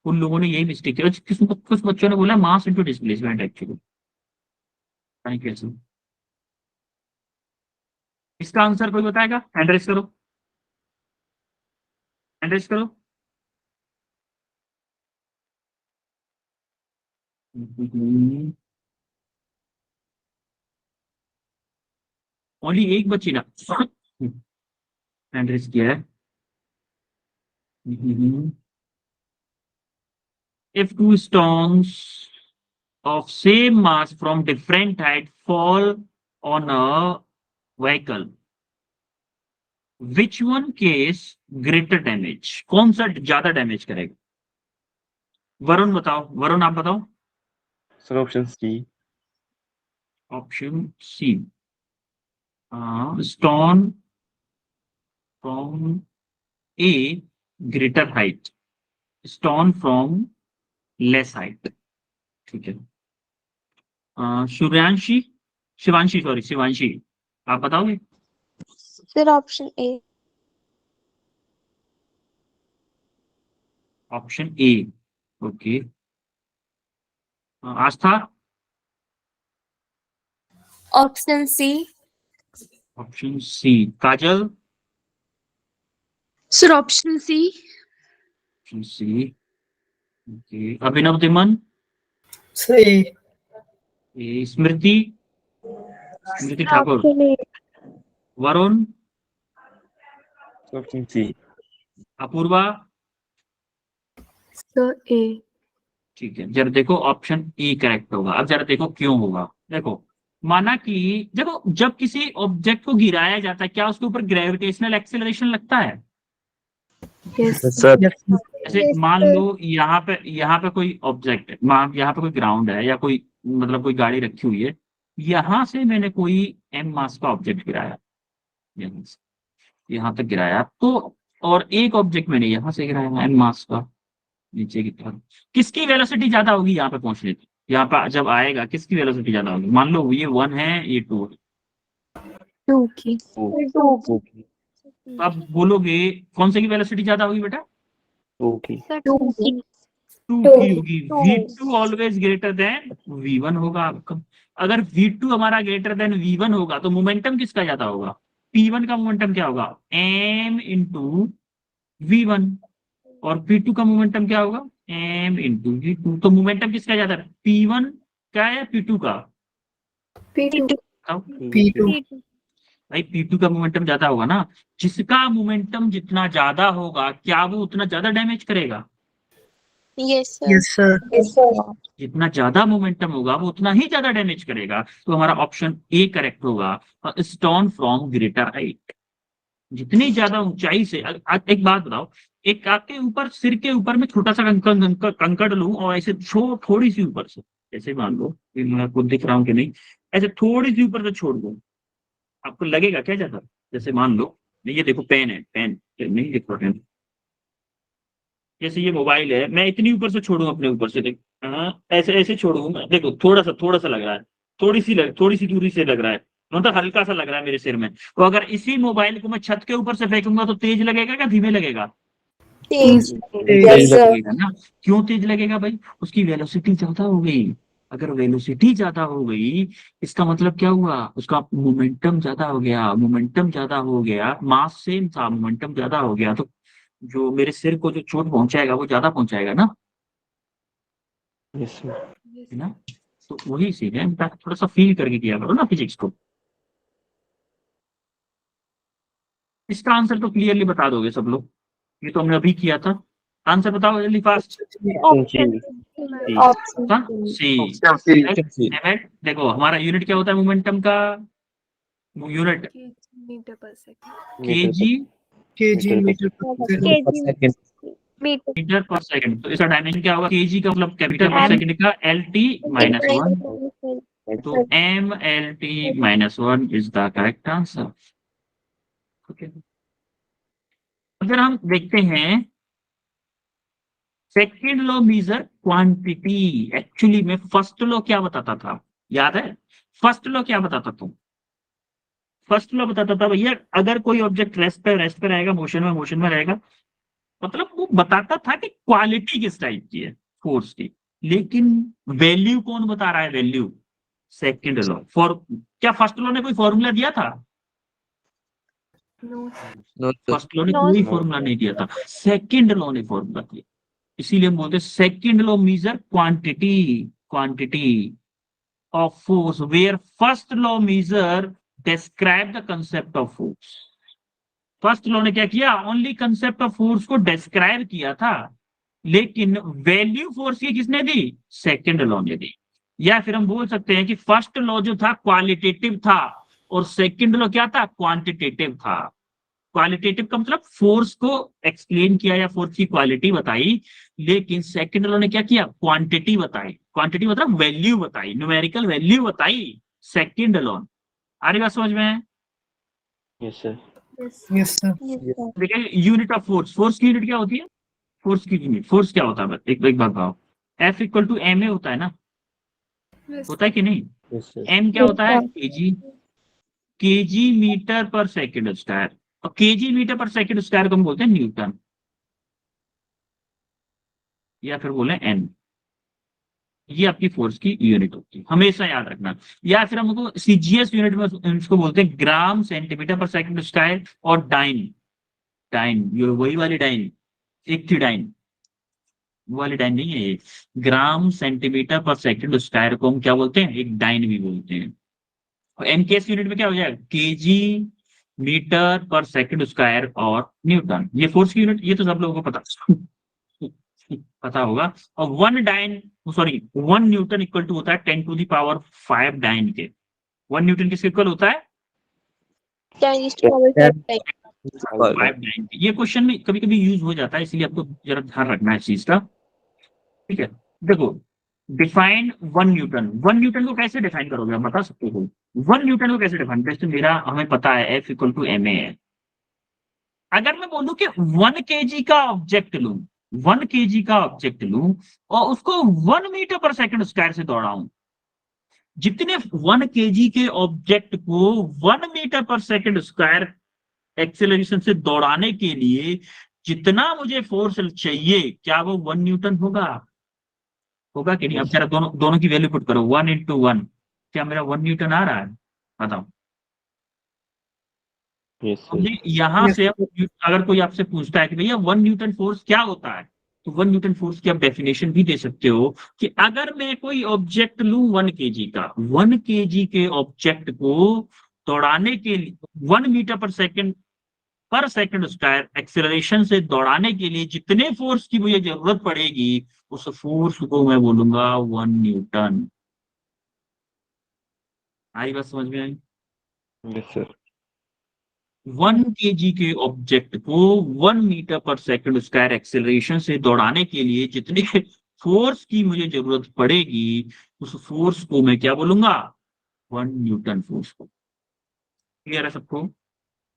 Speaker 1: उन लोगों ने यही मिस्टेक किया। कुछ बच्चों ने बोला mass into displacement, actually thank you. इसका आंसर कोई बताएगा? हैंड रेज करो, हैंड रेज करो। ओनली एक बच्ची ना हैंड रेज किया है। If two stones of same mass from different height fall on a vehicle, which one case greater damage? कौन सा ज्यादा डैमेज करेगा? वरुण बताओ, वरुण आप बताओ।
Speaker 2: Sir, option C.
Speaker 1: Option C, stone from a greater height, stone from less height. ठीक है। Shivanshi, Shivanshi sorry, Shivanshi आप बताओगे?
Speaker 5: Sir, option A.
Speaker 1: Option A, okay. Aastha,
Speaker 3: Option C.
Speaker 1: Option C. Kajal,
Speaker 4: Sir, option C.
Speaker 1: Option C, okay. Abhinav Timan,
Speaker 6: सही।
Speaker 1: स्मृति, स्मृति Thakur,
Speaker 5: Option A.
Speaker 1: Varun,
Speaker 2: Sir, option C.
Speaker 1: Apoorva.
Speaker 3: Sir, A.
Speaker 1: ठीक है, जरा देखो option E correct होगा। अब जरा देखो क्यों होगा। देखो, माना कि देखो जब किसी ऑब्जेक्ट को गिराया जाता है, क्या उसके ऊपर ग्रेविटेशनल एक्सेलरेशन लगता है?
Speaker 3: Yes.
Speaker 2: Yes, sir.
Speaker 6: Yes.
Speaker 1: जैसे
Speaker 5: Yes,
Speaker 1: मान
Speaker 5: sir.
Speaker 1: लो यहाँ पे कोई ऑब्जेक्ट है, यहाँ पे कोई ग्राउंड है या कोई मतलब कोई गाड़ी रखी हुई है, यहाँ से मैंने कोई एम मास का ऑब्जेक्ट गिराया, यहाँ से यहाँ तक गिराया, तो और एक ऑब्जेक्ट मैंने यहाँ से गिराया एम मास का नीचे की तरफ, किसकी वेलोसिटी ज्यादा होगी यहाँ पे पहुंचने की? यहाँ पे जब आएगा किसकी वेलोसिटी ज्यादा होगी? मान लो ये 1 है, ये 2 है।
Speaker 3: 2 की।
Speaker 2: Okay.
Speaker 1: अब बोलोगे कौन से की वेलोसिटी ज्यादा होगी बेटा?
Speaker 2: Okay.
Speaker 5: Sir,
Speaker 3: 2
Speaker 5: 2
Speaker 3: की।
Speaker 1: 2
Speaker 3: Two.
Speaker 1: की होगी। V2 always greater than V1 होगा आपका। अगर V2 हमारा ग्रेटर देन V1 होगा तो मोमेंटम किसका ज्यादा होगा? P1 का मोमेंटम क्या होगा? m into V1। और P2 का मोमेंटम क्या होगा? m into V2। तो मोमेंटम किसका ज्यादा है? P1 का या P2 का?
Speaker 3: P2.
Speaker 1: बताओ।
Speaker 6: P2.
Speaker 5: P2.
Speaker 1: भाई P2 का मोमेंटम ज्यादा होगा ना। जिसका मोमेंटम जितना ज्यादा होगा, क्या वो उतना ज्यादा डैमेज करेगा?
Speaker 5: Yes, sir.
Speaker 6: Yes, sir.
Speaker 3: Yes, sir.
Speaker 1: जितना ज्यादा मोमेंटम होगा वो उतना ही ज्यादा डैमेज करेगा। तो हमारा ऑप्शन ए करेक्ट होगा, स्टोन फ्रॉम ग्रेटर हाइट। जितनी ज्यादा ऊंचाई से एक बात बताओ, एक आपके ऊपर सिर के ऊपर में छोटा सा कंकड़ लूं और ऐसे थोड़ी सी ऊपर से, जैसे मान लो कि मैं आपको दिख रहा हूँ कि नहीं, ऐसे थोड़ी सी ऊपर से छोड़ दूं, आपको लगेगा क्या ज्यादा? जैसे मान लो ये देखो पेन है, पेन नहीं दिख रहा पेन, जैसे ये मोबाइल है, मैं इतनी ऊपर से छोड़ू अपने ऊपर से, देख ऐसे ऐसे छोड़ू मैं, देखो थोड़ा सा लग रहा है, थोड़ी सी दूरी से लग रहा है, मतलब हल्का सा लग रहा है मेरे सिर में। तो अगर इसी मोबाइल को मैं छत के ऊपर से फेंकूंगा तो तेज लगेगा या धीमे लगेगा?
Speaker 3: तेज।
Speaker 6: Yes,
Speaker 1: तेज
Speaker 3: sir.
Speaker 1: लगेगा ना। क्यों तेज लगेगा भाई? उसकी वेलोसिटी ज्यादा हो गई। अगर वेलोसिटी ज्यादा हो गई, इसका मतलब क्या हुआ? उसका मोमेंटम ज्यादा हो गया। मोमेंटम ज्यादा हो गया, मास सेम था, मोमेंटम ज्यादा हो गया, तो जो मेरे सिर को जो चोट पहुंचाएगा वो ज्यादा पहुंचाएगा ना,
Speaker 2: Yes, sir.
Speaker 1: है ना। तो वही सीन है, थोड़ा सा फील करके किया करो ना फिजिक्स को। इसका आंसर तो क्लियरली बता दोगे सब लोग, ये तो हमने अभी किया था। आंसर बताओ जल्दी fast.
Speaker 2: Option C.
Speaker 3: Option C.
Speaker 1: C. देखो हमारा यूनिट क्या होता है मोमेंटम का? Unit
Speaker 3: Meter per second.
Speaker 1: KG
Speaker 6: kg meter per second.
Speaker 5: kg meter.
Speaker 1: Meter per second. तो इसका डायमेंशन क्या होगा? केजी का मतलब कैपिटल पर सेकंड का LT माइनस 1, तो MLT minus 1 is the correct answer. Okay, अगर हम देखते हैं second law measure quantity, actually में फर्स्ट लॉ क्या बताता था? याद है? फर्स्ट लॉ क्या बताता तुम? फर्स्ट लॉ बताता था भैया, अगर कोई ऑब्जेक्ट रेस्ट पे रहेगा, मोशन में रहेगा, मतलब वो बताता था कि क्वालिटी किस टाइप की है फोर्स की। लेकिन वैल्यू कौन बता रहा है? Value second law. फॉर क्या फर्स्ट लॉ ने कोई फॉर्मूला दिया था?
Speaker 3: No.
Speaker 2: No, sir.
Speaker 1: First law ने
Speaker 5: No,
Speaker 1: कोई
Speaker 2: No.
Speaker 1: फॉर्मूला नहीं दिया था, सेकंड लॉ ने फॉर्मूला दिया। इसीलिए हम बोलते हैं second law measure quantity, quantity of force, where first law measure describe the concept of force। First law ने क्या किया? ओनली कंसेप्ट ऑफ फोर्स को डिस्क्राइब किया था, लेकिन वैल्यू फोर्स की किसने दी? सेकंड लॉ ने दी। या फिर हम बोल सकते हैं कि फर्स्ट लॉ जो था क्वालिटेटिव था और सेकंड लॉ क्या था? क्वांटिटेटिव था। क्वालिटेटिव का मतलब फोर्स को एक्सप्लेन किया या फोर्स की क्वालिटी बताई, लेकिन सेकंड लॉ ने क्या किया? क्वांटिटी बताई। क्वांटिटी मतलब वैल्यू बताई, न्यूमेरिकल वैल्यू बताई, सेकंड लॉ। आ रही बात समझ में?
Speaker 2: Yes, sir.
Speaker 3: Yes.
Speaker 6: Yes, sir.
Speaker 5: yes, sir.
Speaker 1: देखिए यूनिट ऑफ फोर्स, फोर्स की यूनिट क्या होती है? फोर्स की यूनिट, फोर्स क्या होता है? एक बात बताओ, F equal to M A होता है ना?
Speaker 3: Yes.
Speaker 1: होता है कि नहीं?
Speaker 2: Yes, sir.
Speaker 1: एम क्या
Speaker 5: Yes,
Speaker 1: होता है?
Speaker 5: sir.
Speaker 1: KG, KG meter per second square. और KG meter per second square को हम बोलते हैं न्यूटन, या फिर बोले एन। ये आपकी फोर्स की यूनिट होती है, हमेशा याद रखना। या फिर हमको सीजीएस यूनिट में इसको बोलते हैं ग्राम सेंटीमीटर पर सेकंड स्क्वायर। और डाइन, डाइन ये वही वाली डाइन, एक थी डाइन, वो वाली डाइन नहीं है ये। ग्राम सेंटीमीटर पर सेकंड स्क्वायर को हम क्या बोलते हैं? एक डाइन भी बोलते हैं। और एमकेएस यूनिट में क्या हो जाएगा? KG meter per second square और न्यूटन। ये फोर्स की यूनिट, ये तो सब लोगों को पता होगा। और one dyne, sorry, one newton equal to होता है 10⁵ डाइन के। वन न्यूटन किसके इक्वल होता है?
Speaker 5: 10⁵5 type.
Speaker 1: 5 डाइन के। ये क्वेश्चन में कभी कभी यूज हो जाता है, इसलिए आपको जरा ध्यान रखना है इस चीज का। ठीक है, देखो, define one Newton. One Newton को कैसे डिफाइन करोगे, आप बता सकते हो? वन न्यूटन को कैसे डिफाइन? जैसे मेरा हमें पता है F equal to M A है। अगर मैं बोलूं कि 1 kg का ऑब्जेक्ट लूं, 1 kg का ऑब्जेक्ट लूं और उसको 1 मीटर पर सेकंड स्क्वायर से दौड़ाऊं, जितने 1 kg के ऑब्जेक्ट को 1 metre per second square acceleration से दौड़ाने के लिए जितना मुझे फोर्स चाहिए, क्या वो 1 न्यूटन होगा? होगा कि नहीं? अब
Speaker 2: Yes,
Speaker 1: जरा दोनों दोनों की वैल्यू पुट करो, 1 × 1, क्या मेरा 1 न्यूटन आ रहा है? बताओ।
Speaker 2: yes, sir.
Speaker 1: हमने यहाँ
Speaker 6: Yes,
Speaker 1: से अगर कोई आपसे पूछता है कि भैया 1 न्यूटन फोर्स क्या होता है, तो 1 न्यूटन फोर्स की आप डेफिनेशन भी दे सकते हो कि अगर मैं कोई ऑब्जेक्ट लूं 1 kg का, 1 kg के ऑब्जेक्ट को दौड़ाने के लिए 1 metre per second square acceleration से दौड़ाने के लिए जितने फोर्स की मुझे जरूरत पड़ेगी, उस फोर्स को मैं बोलूंगा 1 न्यूटन। आई बात समझ में आई?
Speaker 2: Yes, sir.
Speaker 1: 1 kg के ऑब्जेक्ट को 1 metre per second square acceleration से दौड़ाने के लिए जितने फोर्स की मुझे जरूरत पड़ेगी, उस फोर्स को मैं क्या बोलूंगा? 1 न्यूटन फोर्स को। क्लियर है सबको?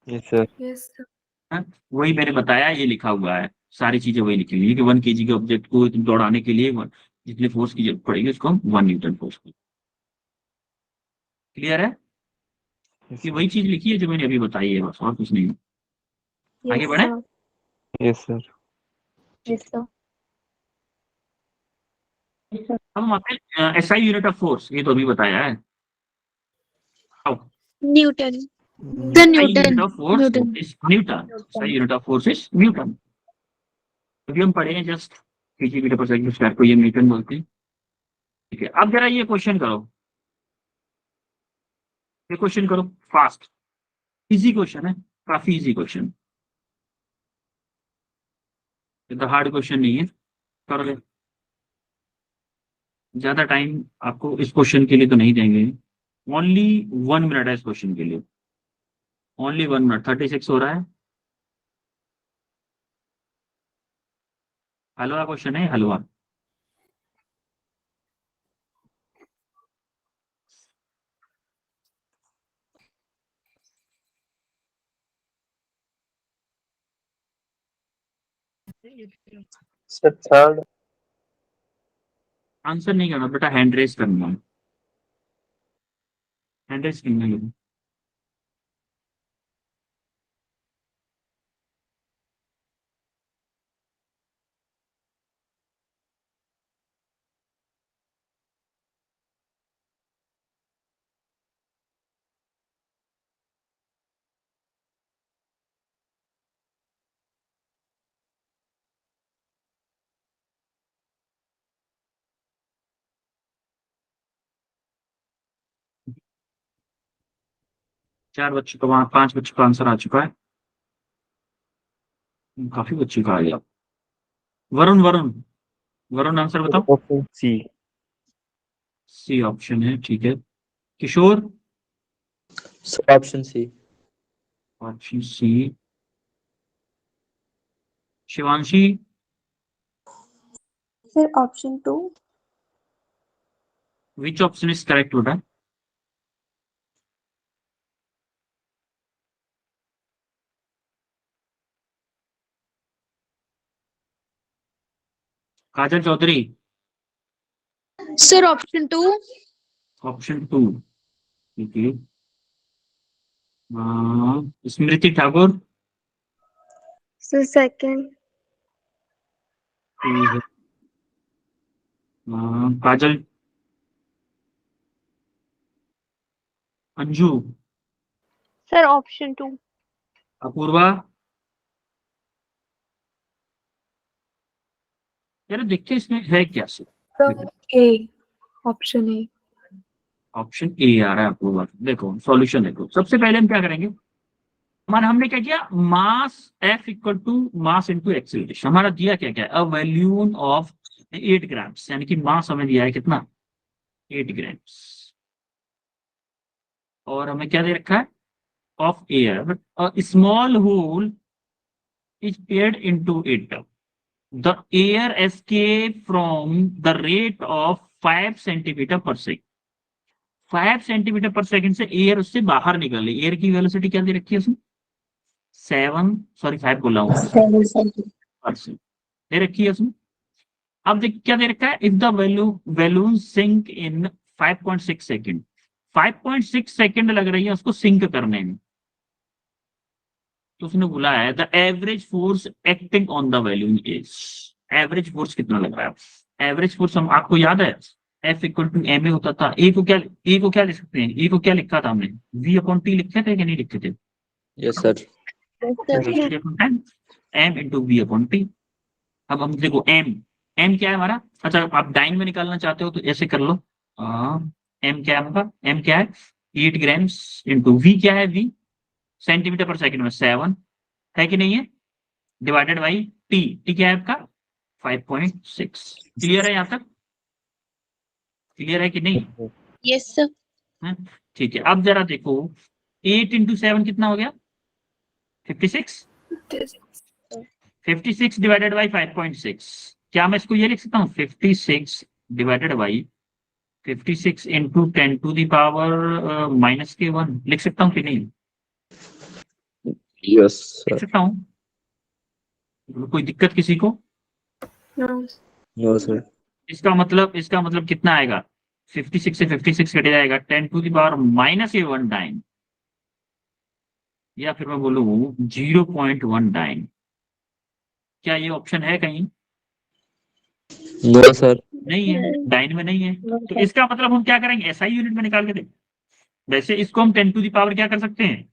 Speaker 2: Yes, sir.
Speaker 3: Yes, sir.
Speaker 1: हाँ? वही मैंने बताया, ये लिखा हुआ है, सारी चीजें वही लिखी हुई है कि 1 kg के ऑब्जेक्ट को दौड़ाने के लिए जितने फोर्स की जरूरत पड़ेगी उसको हम 1 न्यूटन फोर्स को। क्लियर है?
Speaker 2: Yes,
Speaker 1: ये
Speaker 2: sir.
Speaker 1: वही चीज लिखी है जो मैंने अभी बताई है, बस और कुछ नहीं। आगे
Speaker 5: Yes,
Speaker 1: बढ़े?
Speaker 5: sir.
Speaker 2: Yes, sir.
Speaker 5: Yes, sir.
Speaker 1: अब हम आते हैं एसआई यूनिट ऑफ फोर्स, ये तो अभी बताया है।
Speaker 5: Newton.
Speaker 3: The
Speaker 1: unit of force
Speaker 5: Newton.
Speaker 1: Is Newton. SI unit of force is Newton. अभी हम पढ़े हैं just KG meter per second square को ये न्यूटन बोलते हैं। ठीक है, अब जरा ये क्वेश्चन करो, ये क्वेश्चन करो फास्ट। इजी क्वेश्चन है, काफी इजी क्वेश्चन, तो हार्ड क्वेश्चन नहीं है। कर ले, ज्यादा टाइम आपको इस क्वेश्चन के लिए तो नहीं देंगे। ओनली 1 मिनट है इस क्वेश्चन के लिए, ओनली 1 मिनट। 36 हो रहा है। हलवा क्वेश्चन है, हलवा।
Speaker 2: Sir, third.
Speaker 1: आंसर नहीं करना बेटा, हैंड रेस करना है। हैंड स्क्रीन में चार बच्चों का, वहां 5 बच्चों का आंसर आ चुका है। काफी बच्चों का आ गया। वरुण वरुण वरुण आंसर बताओ।
Speaker 2: Option C.
Speaker 1: सी ऑप्शन है, ठीक है। Kishore?
Speaker 7: Sir option C.
Speaker 1: Option C. Shivanshi?
Speaker 5: Sir, option 2.
Speaker 1: Which option is correct बेटा? Kajal Chaudhary?
Speaker 5: Sir, option 2.
Speaker 1: Option 2, ठीक है। स्मृति ठाकुर?
Speaker 3: Sir, second.
Speaker 1: ठीक है। काजल? अंजू?
Speaker 5: Sir, option 2.
Speaker 1: अपूर्वा? यार देखते हैं इसमें है क्या sir.
Speaker 3: Sir, A. Option A.
Speaker 1: Option A आ रहा है अपूर्वा। देखो सॉल्यूशन देखो, सबसे पहले हम क्या करेंगे, हमने क्या किया, mass F equal to mass into acceleration. हमारा दिया क्या क्या है, अ वॉल्यूम ऑफ 8 ग्राम्स, यानी कि मास हमें दिया है कितना, 8 ग्राम्स। और हमें क्या दे रखा है, of air, a small hole is paired into it, the air escape from the rate of 5 centimeter per second. 5 centimeter per second से एयर उससे बाहर निकल, एयर की वेलोसिटी क्या दे रखी है उसमें, 5 बोला हूँ, 7 दे रखी है उसमें। अब देख क्या दे रखा है, if the balloon sink in 5.6 second. 5.6 second लग रही है उसको सिंक करने में। तो उसने बोला है the average force acting on the balloon is, average force कितना लग रहा है। एवरेज फोर्स हम आपको याद है, F equal to M A होता था। ए को क्या लिख सकते हैं, ए को क्या लिखा था हमने, वी अपॉन टी लिखे थे कि नहीं लिखे थे?
Speaker 7: Yes sir.
Speaker 1: M into V upon T. अब हम देखो एम क्या है हमारा, अच्छा आप डाइन में निकालना चाहते हो तो ऐसे कर लो। एम क्या है हमारा, एम क्या है 8 ग्राम्स, इंटू वी क्या है, वी सेंटीमीटर पर सेकंड में 7 है कि नहीं है, डिवाइडेड बाई टी, टी क्या है आपका 5.6। क्लियर है यहाँ तक, क्लियर है कि नहीं?
Speaker 5: Yes, sir.
Speaker 1: ठीक है। अब जरा देखो 8 इंटू 7 कितना हो गया, 56। 56 डिवाइडेड बाई 5.6, क्या मैं इसको ये लिख सकता हूँ 56 divided by 56 into 10 to the power minus के 1 लिख सकता हूँ कि नहीं,
Speaker 7: यस
Speaker 1: लिख
Speaker 7: सर।
Speaker 1: सकता हूँ? कोई दिक्कत किसी को?
Speaker 3: No.
Speaker 7: No sir.
Speaker 1: इसका मतलब कितना आएगा, 56 से 56 कट जाएगा, 10 टू द पावर माइनस के 1 टाइम, या फिर मैं बोलूँ 0.1 टाइम। क्या ये ऑप्शन है कहीं?
Speaker 7: No sir.
Speaker 1: नहीं है, डाइन में नहीं है। तो इसका मतलब हम क्या करेंगे, एसआई यूनिट में निकाल के दें। वैसे इसको हम 10 टू द पावर क्या कर सकते हैं,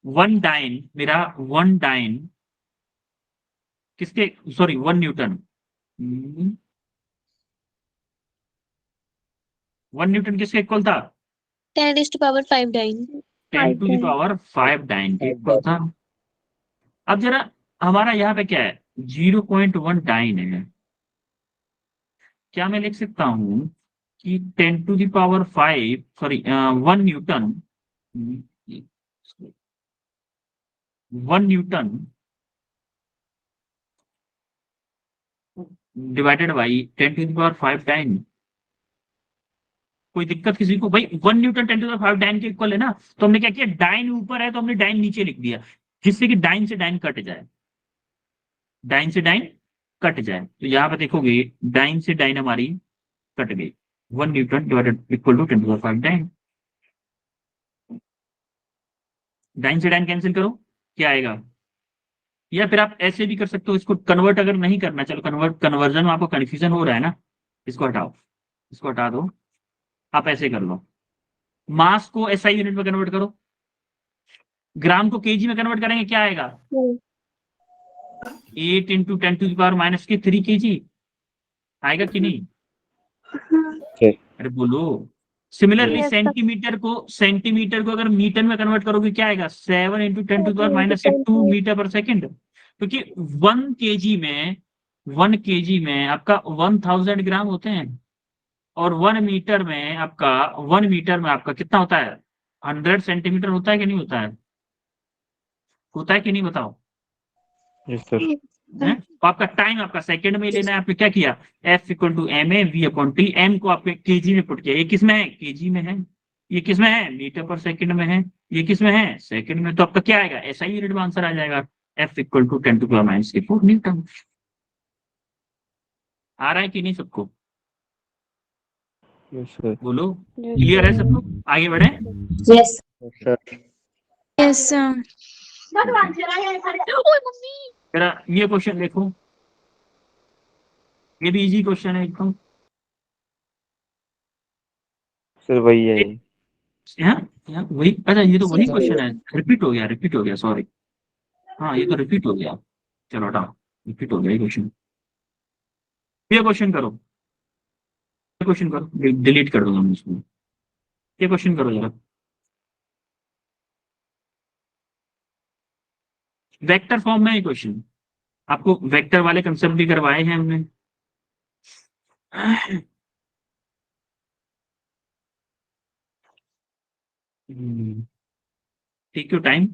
Speaker 1: 1 डाइन, मेरा 1 डाइन किसके, सॉरी 1 न्यूटन, 1 न्यूटन किसके इक्वल था,
Speaker 5: 10 raised to power 5 dyne.
Speaker 1: 10 to the power 5 dyne के इक्वल था। अब जरा हमारा यहाँ पे क्या है, 0.1 डाइन है। क्या मैं लिख सकता हूँ कि 10 to the power 5, sorry 1 newton, 1 newton divided by 10 to the power 5 dyne. कोई दिक्कत किसी को? भाई 1 न्यूटन 10 टू द 5 डाइन के इक्वल है ना, तो हमने क्या किया, डाइन ऊपर है तो हमने डाइन नीचे लिख दिया, जिससे कि डाइन से डाइन कट जाए, डाइन से डाइन कट जाए। तो यहाँ पे देखोगे डाइन से डाइन हमारी कट गई, 1 newton divided equal to 10 to the 5 dyne. Dyne से डाइन कैंसिल करो, क्या आएगा? या फिर आप ऐसे भी कर सकते हो, इसको कन्वर्ट अगर नहीं करना, चलो कन्वर्जन में आपको कंफ्यूजन हो रहा है ना, इसको हटाओ, इसको हटा दो, आप ऐसे कर लो, मास को एसआई यूनिट में कन्वर्ट करो, ग्राम को केजी में कन्वर्ट करेंगे, क्या आएगा? 8 इंटू 10⁻³ kg आएगा कि नहीं? अरे बोलो। Similarly
Speaker 3: Yes, sir.
Speaker 1: सेंटीमीटर को अगर मीटर में कन्वर्ट करोगे, क्या आएगा? 7 इंटू 10⁻²² मीटर पर सेकेंड, क्योंकि 1 केजी में आपका 1000 ग्राम होते हैं, और 1 मीटर में आपका कितना होता है? 100 सेंटीमीटर होता है कि नहीं होता है? होता है कि नहीं, बताओ?
Speaker 2: Yes sir.
Speaker 1: है? तो आपका टाइम आपका सेकंड में लेना है, आपने क्या किया? F = ma v/t, m को आपने केजी में पुट किया, ये किस में है? केजी में है। ये किस में है? मीटर पर सेकंड में है। ये किस में है? सेकंड में। तो आपका क्या आएगा? ऐसा ही यूनिट में आंसर आ जाएगा, F = 10⁻⁴ न्यूटन। आ रहा है कि नहीं सबको?
Speaker 2: Yes sir.
Speaker 1: बोलो, क्लियर है सबको? आगे बढ़े।
Speaker 5: Yes.
Speaker 2: सर।
Speaker 5: Yes, sir.
Speaker 1: जरा ये क्वेश्चन देखो, ये भी इजी क्वेश्चन है एकदम।
Speaker 2: सर वही है ये।
Speaker 1: यहाँ वही, अच्छा ये तो वही क्वेश्चन है, रिपीट हो गया, सॉरी। हाँ ये तो रिपीट हो गया, चलो हटाओ, रिपीट हो गया ये क्वेश्चन। ये क्वेश्चन करो, डिलीट कर दूंगा मैं इसको। ये क्वेश्चन करो जरा, वेक्टर फॉर्म में ये क्वेश्चन। आपको वेक्टर वाले कंसेप्ट भी करवाए हैं हमने। Take your time.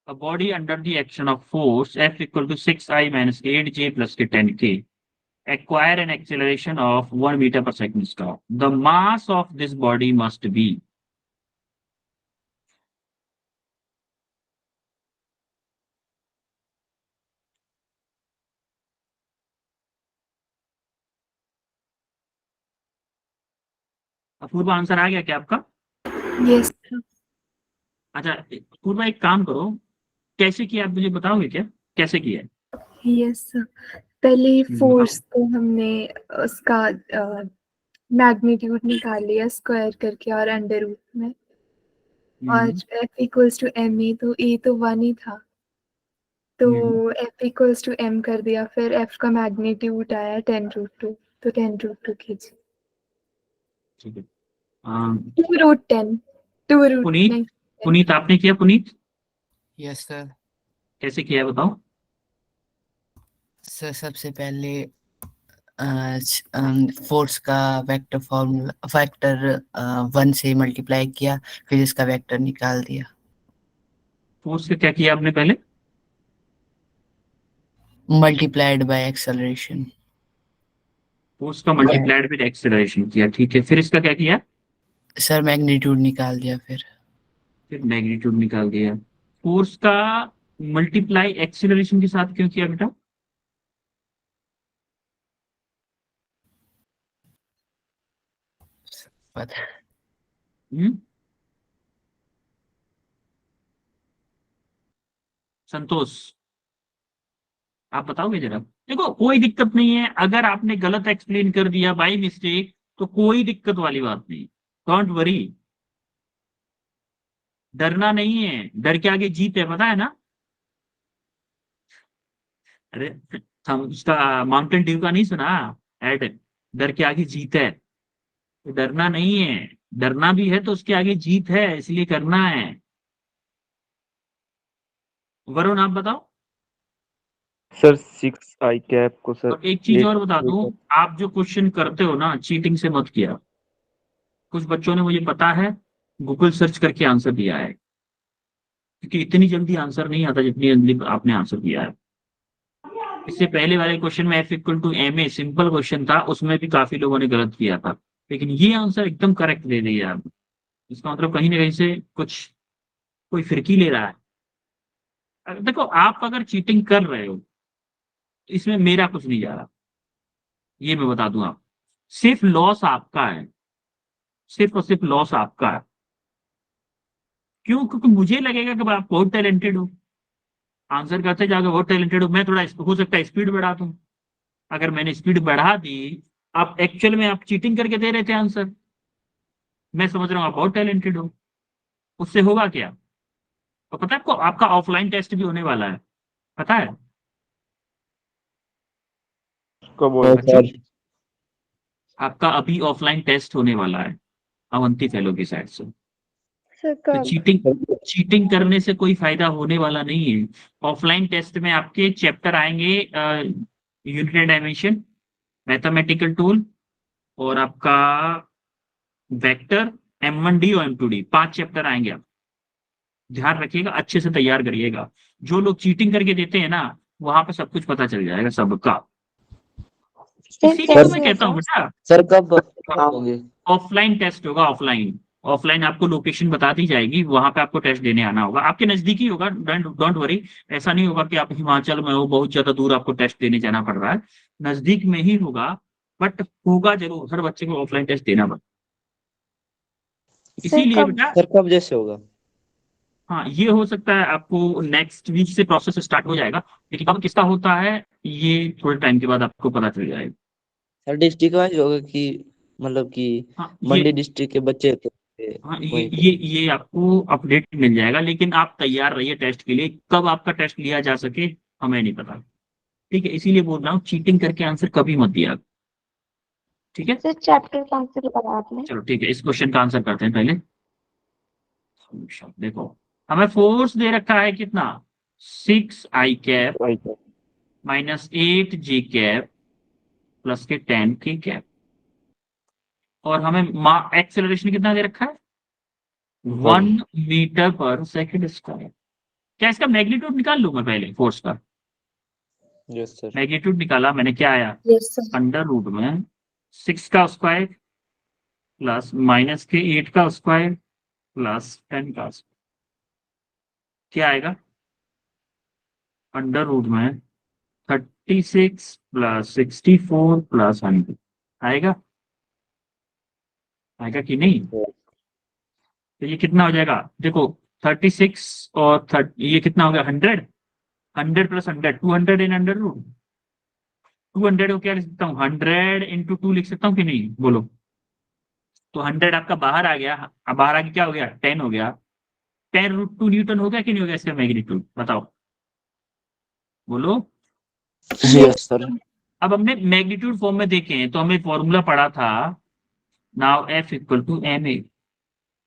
Speaker 1: A body under the action of force F = 6I - 8J + k 10K acquire an acceleration of 1 meter per second square. The mass of this body must be. Apoorv answer आ गया क्या आपका?
Speaker 3: Yes, sir.
Speaker 1: अच्छा अपूर्वा, एक काम करो, कैसे किया आप मुझे बताओगे क्या, कैसे किया है?
Speaker 3: Yes, sir. पहले फोर्स को हमने उसका मैग्नीट्यूड निकाल लिया स्क्वायर करके और अंडर रूट में, और F = ma, तो a तो 1 ही था, तो F = m कर दिया, फिर F का मैग्नीट्यूड आया 10√2, तो 10√2 kg।
Speaker 1: ठीक है।
Speaker 3: 2√10, 2√9।
Speaker 1: पुनीत आपने किया? Puneet
Speaker 6: yes sir.
Speaker 1: कैसे किया है बताओ?
Speaker 6: सर सबसे पहले फोर्स का वेक्टर फॉर्मूला, वेक्टर 1 से मल्टीप्लाई किया, फिर इसका वेक्टर निकाल दिया।
Speaker 1: फोर्स का क्या किया आपने पहले?
Speaker 6: Multiplied by acceleration.
Speaker 1: फोर्स का मल्टीप्लाइड विद एक्सेलरेशन किया, ठीक है। फिर इसका क्या किया?
Speaker 6: सर मैग्नीट्यूड निकाल दिया,
Speaker 1: फिर मैग्नीट्यूड निकाल दिया। फोर्स का मल्टीप्लाई एक्सेलरेशन के साथ क्यों किया बेटा?
Speaker 6: पता।
Speaker 1: संतोष आप बताओगे जरा। देखो कोई दिक्कत नहीं है, अगर आपने गलत एक्सप्लेन कर दिया बाय मिस्टेक तो कोई दिक्कत वाली बात नहीं, डोंट वरी, डरना नहीं है, डर के आगे जीत है, पता है ना? अरे हम उसका माउंटेन ड्यू का नहीं सुना एड, डर के आगे जीत है, तो डरना नहीं है, डरना भी है तो उसके आगे जीत है, इसलिए करना है। वरुण आप बताओ।
Speaker 2: सर 6I कैप को सर।
Speaker 1: और एक चीज और बता दूं, आप जो क्वेश्चन करते हो ना, चीटिंग से मत किया। कुछ बच्चों ने, मुझे पता है, गूगल सर्च करके आंसर दिया है, क्योंकि इतनी जल्दी आंसर नहीं आता जितनी जल्दी आपने आंसर दिया है। इससे पहले वाले क्वेश्चन में F=ma सिंपल क्वेश्चन था, उसमें भी काफी लोगों ने गलत किया था, लेकिन ये आंसर एकदम करेक्ट दे दिया आप। इसका मतलब कहीं ना कहीं से कुछ कोई फिरकी ले रहा है। देखो आप अगर चीटिंग कर रहे हो तो इसमें मेरा कुछ नहीं जा रहा, ये मैं बता दूं आप, सिर्फ लॉस आपका है, सिर्फ और सिर्फ लॉस आपका है। क्यों? क्योंकि मुझे लगेगा कि आप बहुत टैलेंटेड हो, आंसर करते जाओगे बहुत टैलेंटेड हो, मैं थोड़ा हो सकता है स्पीड बढ़ा दूं। अगर मैंने स्पीड बढ़ा दी, आप एक्चुअल में आप चीटिंग करके दे रहे थे आंसर, मैं समझ रहा हूँ आप बहुत टैलेंटेड हो, उससे होगा क्या? तो पता है आपको, आपका ऑफलाइन टेस्ट भी होने वाला है, पता है
Speaker 2: कब
Speaker 7: नो
Speaker 2: होगा?
Speaker 1: बच्चों?
Speaker 7: सर।
Speaker 1: आपका अभी ऑफलाइन टेस्ट होने वाला है अवंती फेलो की साइड से।
Speaker 5: सर
Speaker 1: तो
Speaker 5: कब?
Speaker 1: चीटिंग करने से कोई फायदा होने वाला नहीं है। ऑफलाइन टेस्ट में आपके चैप्टर आएंगे यूनिट डायमेंशन, मैथमेटिकल टूल, और आपका वेक्टर, M1D और M2D, 5 चैप्टर आएंगे। आप ध्यान रखिएगा, अच्छे से तैयार करिएगा। जो लोग चीटिंग करके देते हैं ना, वहां पे सब कुछ पता चल जाएगा सबका।
Speaker 5: सर
Speaker 1: इसीलिए तो मैं
Speaker 5: कैसे
Speaker 1: कहता हूँ
Speaker 5: होगा?
Speaker 1: बेटा,
Speaker 7: सर कब होंगे?
Speaker 1: ऑफलाइन टेस्ट होगा। ऑफलाइन ऑफलाइन आपको लोकेशन बता दी जाएगी, वहां पे आपको टेस्ट देने आना होगा, आपके नजदीकी होगा, डोंट वरी। ऐसा नहीं होगा कि आप हिमाचल में हो, बहुत ज्यादा दूर आपको टेस्ट देने जाना पड़ रहा है, नजदीक में ही होगा, बट होगा जरूर, हर बच्चे को ऑफलाइन टेस्ट देना पड़ेगा।
Speaker 5: सर
Speaker 1: इसीलिए
Speaker 5: कब?
Speaker 1: बेटा,
Speaker 7: सर कब जैसे होगा?
Speaker 1: हाँ ये हो सकता है आपको नेक्स्ट वीक से प्रोसेस स्टार्ट हो जाएगा, लेकिन अब किसका होता है ये थोड़े टाइम के बाद आपको पता चल जाएगा।
Speaker 7: सर डिस्ट्रिक्ट वाइज होगा कि मतलब कि
Speaker 1: हाँ
Speaker 7: मंडी डिस्ट्रिक्ट के बच्चे थे
Speaker 1: हाँ
Speaker 7: वहीं पे?
Speaker 1: ये आपको अपडेट मिल जाएगा, लेकिन आप तैयार रहिए टेस्ट के लिए। कब आपका टेस्ट लिया जा सके हमें नहीं पता, ठीक है? इसीलिए बोल रहा हूँ चीटिंग करके आंसर कभी मत दिया, ठीक है?
Speaker 5: सर चैप्टर कौन से बताया आपने?
Speaker 1: चलो ठीक है, इस क्वेश्चन का आंसर करते हैं पहले। देखो, हमें फोर्स दे रखा है कितना, 6i कैप
Speaker 2: आई कैप।
Speaker 1: -8j कैप प्लस के 10k कैप, और हमें एक्सेलरेशन कितना दे रखा है, 1 मीटर पर सेकंड स्क्वायर। क्या इसका मैग्नीट्यूड निकाल लूं मैं पहले फोर्स का?
Speaker 7: Yes sir.
Speaker 1: मैग्नीट्यूड निकाला मैंने, क्या आया,
Speaker 5: यस सर।
Speaker 1: √में 6 का स्क्वायर प्लस -8 का स्क्वायर प्लस 10 का स्क्वायर, क्या आएगा, √में 36 प्लस 64 प्लस 100 आएगा, आएगा कि नहीं? तो ये कितना हो जाएगा, देखो 36 और ये कितना हो गया, 100, 100 प्लस 100, 200 इन √, 200 को क्या लिख सकता हूँ, 100 × 2 लिख सकता हूँ कि नहीं, बोलो? तो 100 आपका बाहर आ गया, अब बाहर आके क्या हो गया, 10 हो गया, 10√2 न्यूटन हो गया कि नहीं हो गया इसका मैग्नीट्यूड, बताओ, बोलो?
Speaker 7: Yes sir.
Speaker 1: अब हमने मैग्नीट्यूड फॉर्म में देखे हैं, तो हमने फॉर्मूला पढ़ा था, नाउ F=ma।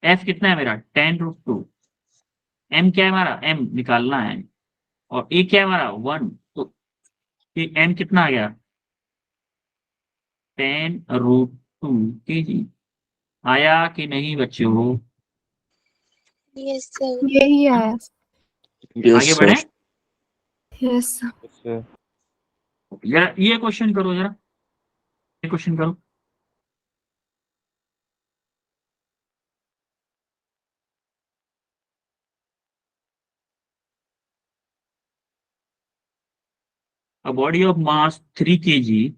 Speaker 1: F कितना है मेरा, 10√2, M क्या है हमारा, M निकालना है, और A क्या है हमारा, 1, तो ये M कितना आ गया, 10√2 kg। आया कि नहीं बच्चों?
Speaker 5: Yes sir.
Speaker 3: यही आया।
Speaker 1: आगे
Speaker 7: यस
Speaker 1: बढ़े,
Speaker 7: सर।
Speaker 3: यस।
Speaker 1: जरा ये क्वेश्चन करो, जरा ये क्वेश्चन करो। A body of mass 3 kg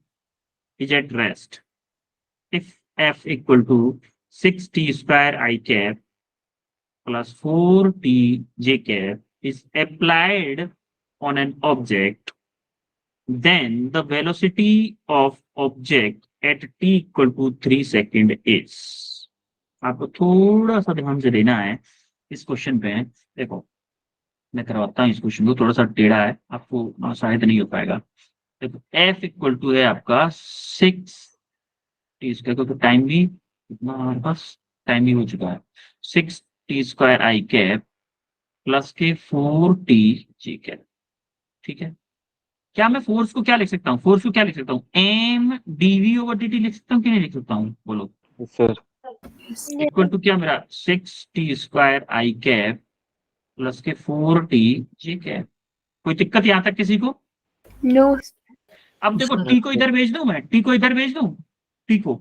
Speaker 1: is at rest if F=6t²i plus 4tj is applied on an object, then the velocity of object at t=3 second is। आपको थोड़ा सा ध्यान से देना है इस क्वेश्चन पे। देखो मैं करवाता हूँ इस क्वेश्चन को, थोड़ा सा टेढ़ा है, आपको शायद नहीं हो पाएगा। देखो F है आपका 6t², क्योंकि टाइम भी इतना हमारे पास टाइम भी हो चुका है, 6t²i प्लस के 4tj, ठीक है? क्या मैं फोर्स को क्या लिख सकता हूँ, फोर्स को क्या लिख सकता हूँ, M dv/dt लिख सकता हूँ कि नहीं लिख सकता हूँ, बोलो?
Speaker 2: सर
Speaker 1: इक्वल टू क्या मेरा, 6t²i प्लस के 4tj। कोई दिक्कत यहां तक किसी को?
Speaker 3: नो
Speaker 1: अब देखो
Speaker 6: सर,
Speaker 1: टी को इधर भेज दूं, मैं टी को इधर भेज दूं, टी को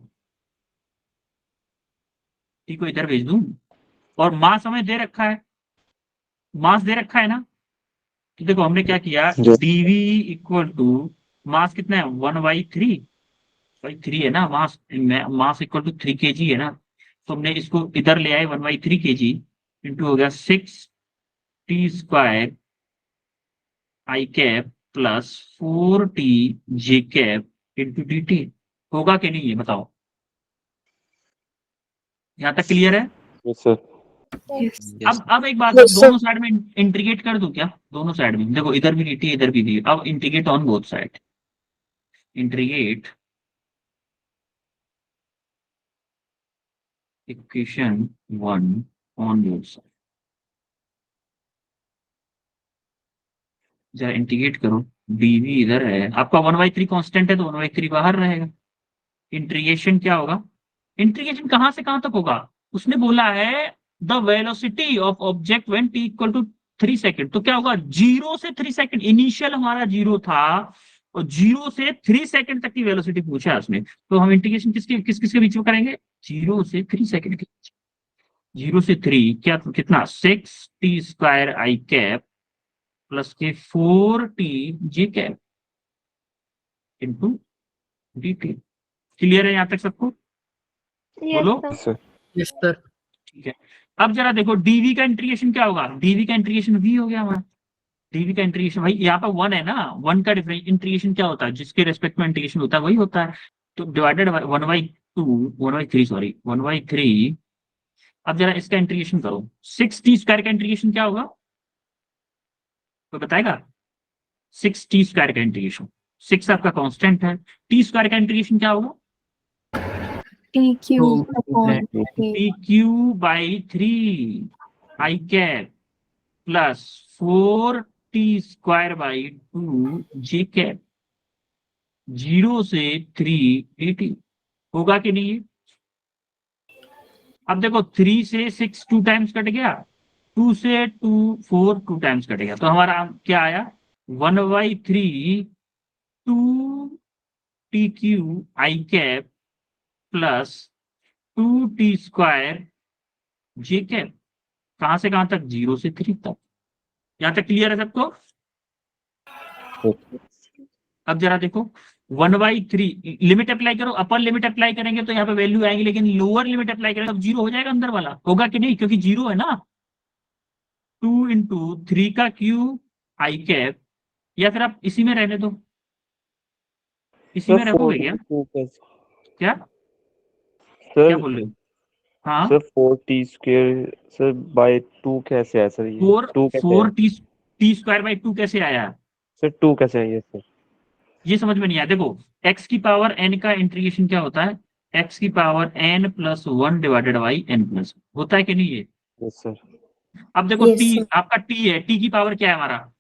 Speaker 1: इधर भेज दूं, और मास हमें दे रखा है, मास दे रखा है ना। तो देखो हमने क्या किया,
Speaker 2: Yes.
Speaker 1: dv equal to mass कितना है 1/3, भाई 3 है ना mass, mass equal to 3 kg है ना। तो हमने इसको इधर ले आए 1/3 kg, इंटू हो गया 6t² i cap plus 4t j cap into dt। होगा कि नहीं ये बताओ, यहाँ तक क्लियर है।
Speaker 2: Yes, sir.
Speaker 3: यस
Speaker 7: यस
Speaker 1: अब एक बात,
Speaker 5: Yes,
Speaker 1: दोनों साइड में इंटीग्रेट कर दूं क्या, दोनों साइड में देखो, इधर भी dt इधर भी dt, अब integrate on both side, integrate equation 1 on both side, जरा इंटीग्रेट करो, dv इधर है आपका 1/3 कांस्टेंट है तो 1/3 बाहर रहेगा। इंटीग्रेशन क्या होगा, इंटीग्रेशन कहां से कहां तक होगा, उसने बोला है the velocity of object when t equal to 3 second, तो क्या होगा 0 से 3 सेकंड, इनिशियल हमारा 0 था और 0 से 3 सेकंड तक की वेलोसिटी पूछा है उसने, तो हम इंटीग्रेशन किसके बीच में करेंगे, 0 से 3 सेकंड के बीच, 0 से 3 क्या कितना 6t² आई कैप प्लस के 4t जे कैप इंटू dt। क्लियर है यहाँ तक सबको,
Speaker 5: yes,
Speaker 1: बोलो।
Speaker 5: sir.
Speaker 2: Yes, sir.
Speaker 6: Yes sir.
Speaker 1: ठीक है, अब जरा देखो डीवी का इंटीग्रेशन क्या होगा, डीवी का इंटीग्रेशन वी हो गया हमारा, डीवी का इंटीग्रेशन भाई यहाँ पर 1 है ना, 1 का इंटीग्रेशन क्या होता है, जिसके रेस्पेक्ट में इंटीग्रेशन होता है वही होता है, तो डिवाइडेड 1/3 सॉरी 1/3। अब जरा इसका इंटीग्रेशन करो, 6t² का इंटीग्रेशन क्या होगा, कोई बताएगा, 6t² का इंटीग्रेशन, 6 आपका कांस्टेंट है, t² का इंटीग्रेशन क्या होगा,
Speaker 3: टी क्यू
Speaker 6: तो
Speaker 3: अपॉन
Speaker 1: pq/3 आई कैप प्लस 4t²/2 जे कैप, 0 से 3 dt। होगा कि नहीं। अब देखो 3 से 6 2 टाइम्स कट गया, 2 से 2 4 2 टाइम्स कट गया, तो हमारा क्या आया 1/3 2tq आई कैप प्लस 2t² जे कैप, कहां से कहां तक 0 से 3 तक, यहां तक क्लियर है सबको। अब जरा देखो 1/3 लिमिट अप्लाई करो, अपर लिमिट अप्लाई करेंगे तो यहाँ पे वैल्यू आएगी, लेकिन लोअर लिमिट अप्लाई करेंगे तो 0 हो जाएगा अंदर वाला, होगा कि नहीं, क्योंकि 0 है ना। 2 इंटू 3 का क्यू आई कैप, या फिर आप इसी में रहने दो, इसी
Speaker 2: Sir,
Speaker 1: में रखोगे क्या,
Speaker 2: 42 कैसे?
Speaker 1: क्या
Speaker 2: Sir,
Speaker 1: क्या बोल रहे हो, हाँ
Speaker 2: sir 4t square sir by 2 कैसे है सर, ये 2 कैसे है
Speaker 1: 4t² by 2 कैसे आया,
Speaker 2: सर, 2 कैसे है ये सर?
Speaker 1: ये समझ में नहीं आया। देखो x की पावर n का इंटीग्रेशन क्या होता है, x की power n plus 1 divided by n plus, होता है कि नहीं ये।
Speaker 2: Yes sir.
Speaker 1: अब देखो
Speaker 5: Yes,
Speaker 1: t
Speaker 5: sir.
Speaker 1: आपका t है, t की पावर क्या है हमारा,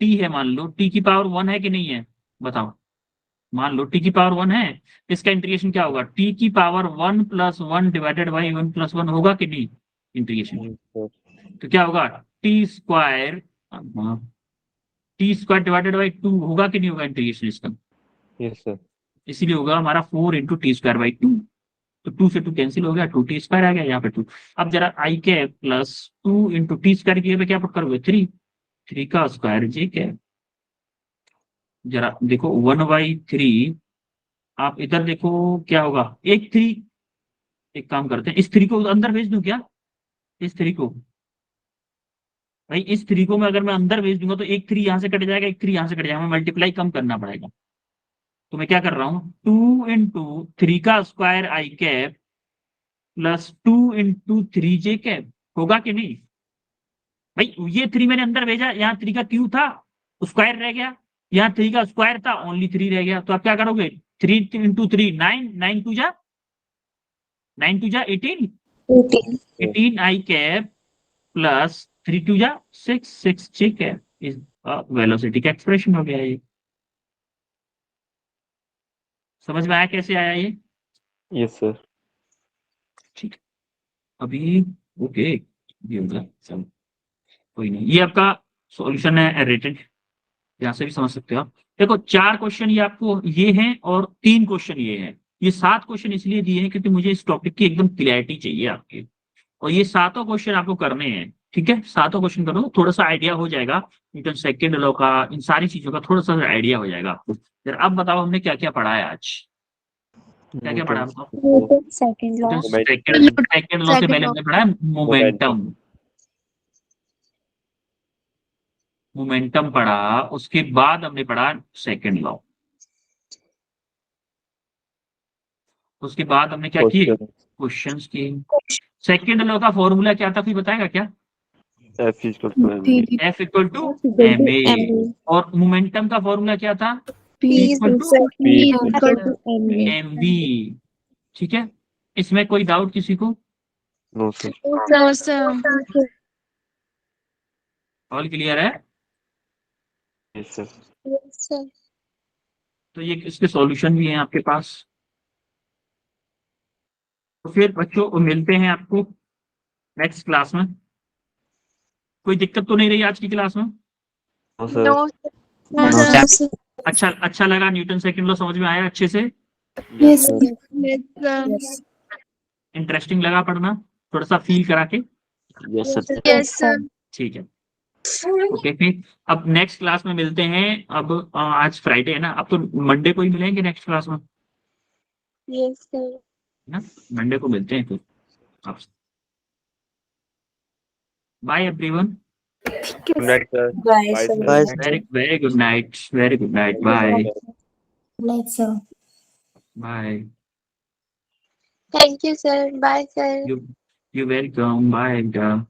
Speaker 1: t है, मान लो t की पावर 1 है कि नहीं है, बताओ, मान लो t की पावर 1 है, इसका इंटीग्रेशन क्या होगा, t की power 1 plus 1 divided by 1 plus 1, होगा कि नहीं इंटीग्रेशन,
Speaker 2: यस सर।
Speaker 1: तो क्या होगा t² डिवाइडेड बाई 2, होगा कि नहीं होगा इंटीग्रेशन इसका,
Speaker 2: यस सर।
Speaker 1: इसीलिए होगा हमारा 4 इंटू t²/2, तो 2 से 2 कैंसिल हो गया, 2t² आ गया यहाँ पे 2। अब जरा आई कैप प्लस 2 इंटू t² की जगह क्या पुट करोगे 3 का स्क्वायर जे कैप, जरा देखो 1/3, आप इधर देखो क्या होगा, एक 3, एक काम करते हैं इस 3 को अंदर भेज दूं क्या, इस 3 को, भाई इस 3 को मैं अगर मैं अंदर भेज दूंगा तो एक 3 यहाँ से कट जाएगा, एक 3 यहाँ से कट जाएगा, मल्टीप्लाई कम करना पड़ेगा, तो मैं क्या कर रहा हूँ 2 इंटू 3 का स्क्वायर आई कैप प्लस 2 इंटू 3 जे कैप, होगा कि नहीं। भाई ये 3 मैंने अंदर भेजा, यहाँ 3 का क्यू था, स्क्वायर रह गया, यहाँ 3 का स्क्वायर था, ओनली 3 रह गया, तो आप क्या करोगे 3 इंटू 3 9, 9 2 जा 18,
Speaker 5: 18.
Speaker 1: 18 आई कैप प्लस 3 2 जा 6, 6 जे कैप इज वेलोसिटी का एक्सप्रेशन हो गया ये, समझ में आया कैसे आया ये।
Speaker 2: Yes sir.
Speaker 1: ठीक, अभी ओके ये होगा सब, कोई नहीं, ये आपका सॉल्यूशन है रिटर्न, यहाँ से भी समझ सकते हो आप। देखो 4 क्वेश्चन ये आपको ये हैं और 3 क्वेश्चन ये हैं। ये 7 क्वेश्चन इसलिए दिए हैं क्योंकि मुझे इस टॉपिक की एकदम क्लैरिटी चाहिए आपकी, और ये 7 क्वेश्चन आपको करने हैं। ठीक है, 7 क्वेश्चन करो, थोड़ा सा आइडिया हो जाएगा न्यूटन सेकंड लॉ का, इन सारी चीजों का थोड़ा सा आइडिया हो जाएगा आपको। फिर अब बताओ हमने क्या क्या पढ़ा है आज, क्या क्या पढ़ा बताओ?
Speaker 5: Newton second law
Speaker 1: second law से पहले हमने पढ़ा है मोमेंटम, मोमेंटम पढ़ा, उसके बाद हमने पढ़ा सेकंड लॉ, उसके बाद हमने क्या किए? क्वेश्चंस किए। सेकंड लॉ का फॉर्मूला क्या था, कोई बताएगा क्या?
Speaker 2: F equal to ma.
Speaker 1: F equal to ma, और मोमेंटम का फॉर्मूला क्या था? P equal to mv। ठीक है, इसमें कोई डाउट किसी को?
Speaker 2: No sir.
Speaker 1: ऑल क्लियर है?
Speaker 2: Yes sir.
Speaker 1: तो ये इसके सॉल्यूशन भी हैं आपके पास। तो फिर बच्चों मिलते हैं आपको नेक्स्ट क्लास में। कोई दिक्कत तो नहीं रही आज की क्लास में?
Speaker 2: No sir.
Speaker 1: अच्छा लगा? न्यूटन सेकंड लॉ समझ में आया अच्छे से?
Speaker 2: Yes sir.
Speaker 1: इंटरेस्टिंग लगा पढ़ना? थोड़ा सा फील करा के?
Speaker 7: Yes sir.
Speaker 1: ठीक है, ओके। फिर अब नेक्स्ट क्लास में मिलते हैं। अब आज फ्राइडे है ना, अब तो मंडे को ही मिलेंगे नेक्स्ट क्लास में,
Speaker 5: Yes sir.
Speaker 1: ना? मंडे को मिलते हैं फिर आपसे। Bye everyone,
Speaker 2: Good night sir.
Speaker 5: Bye
Speaker 2: Bye
Speaker 5: sir.
Speaker 2: sir.
Speaker 7: Bye.
Speaker 1: Very good night, very good night, bye
Speaker 5: Night sir.
Speaker 1: Bye.
Speaker 5: Thank you sir. Bye sir.
Speaker 1: You welcome, bye.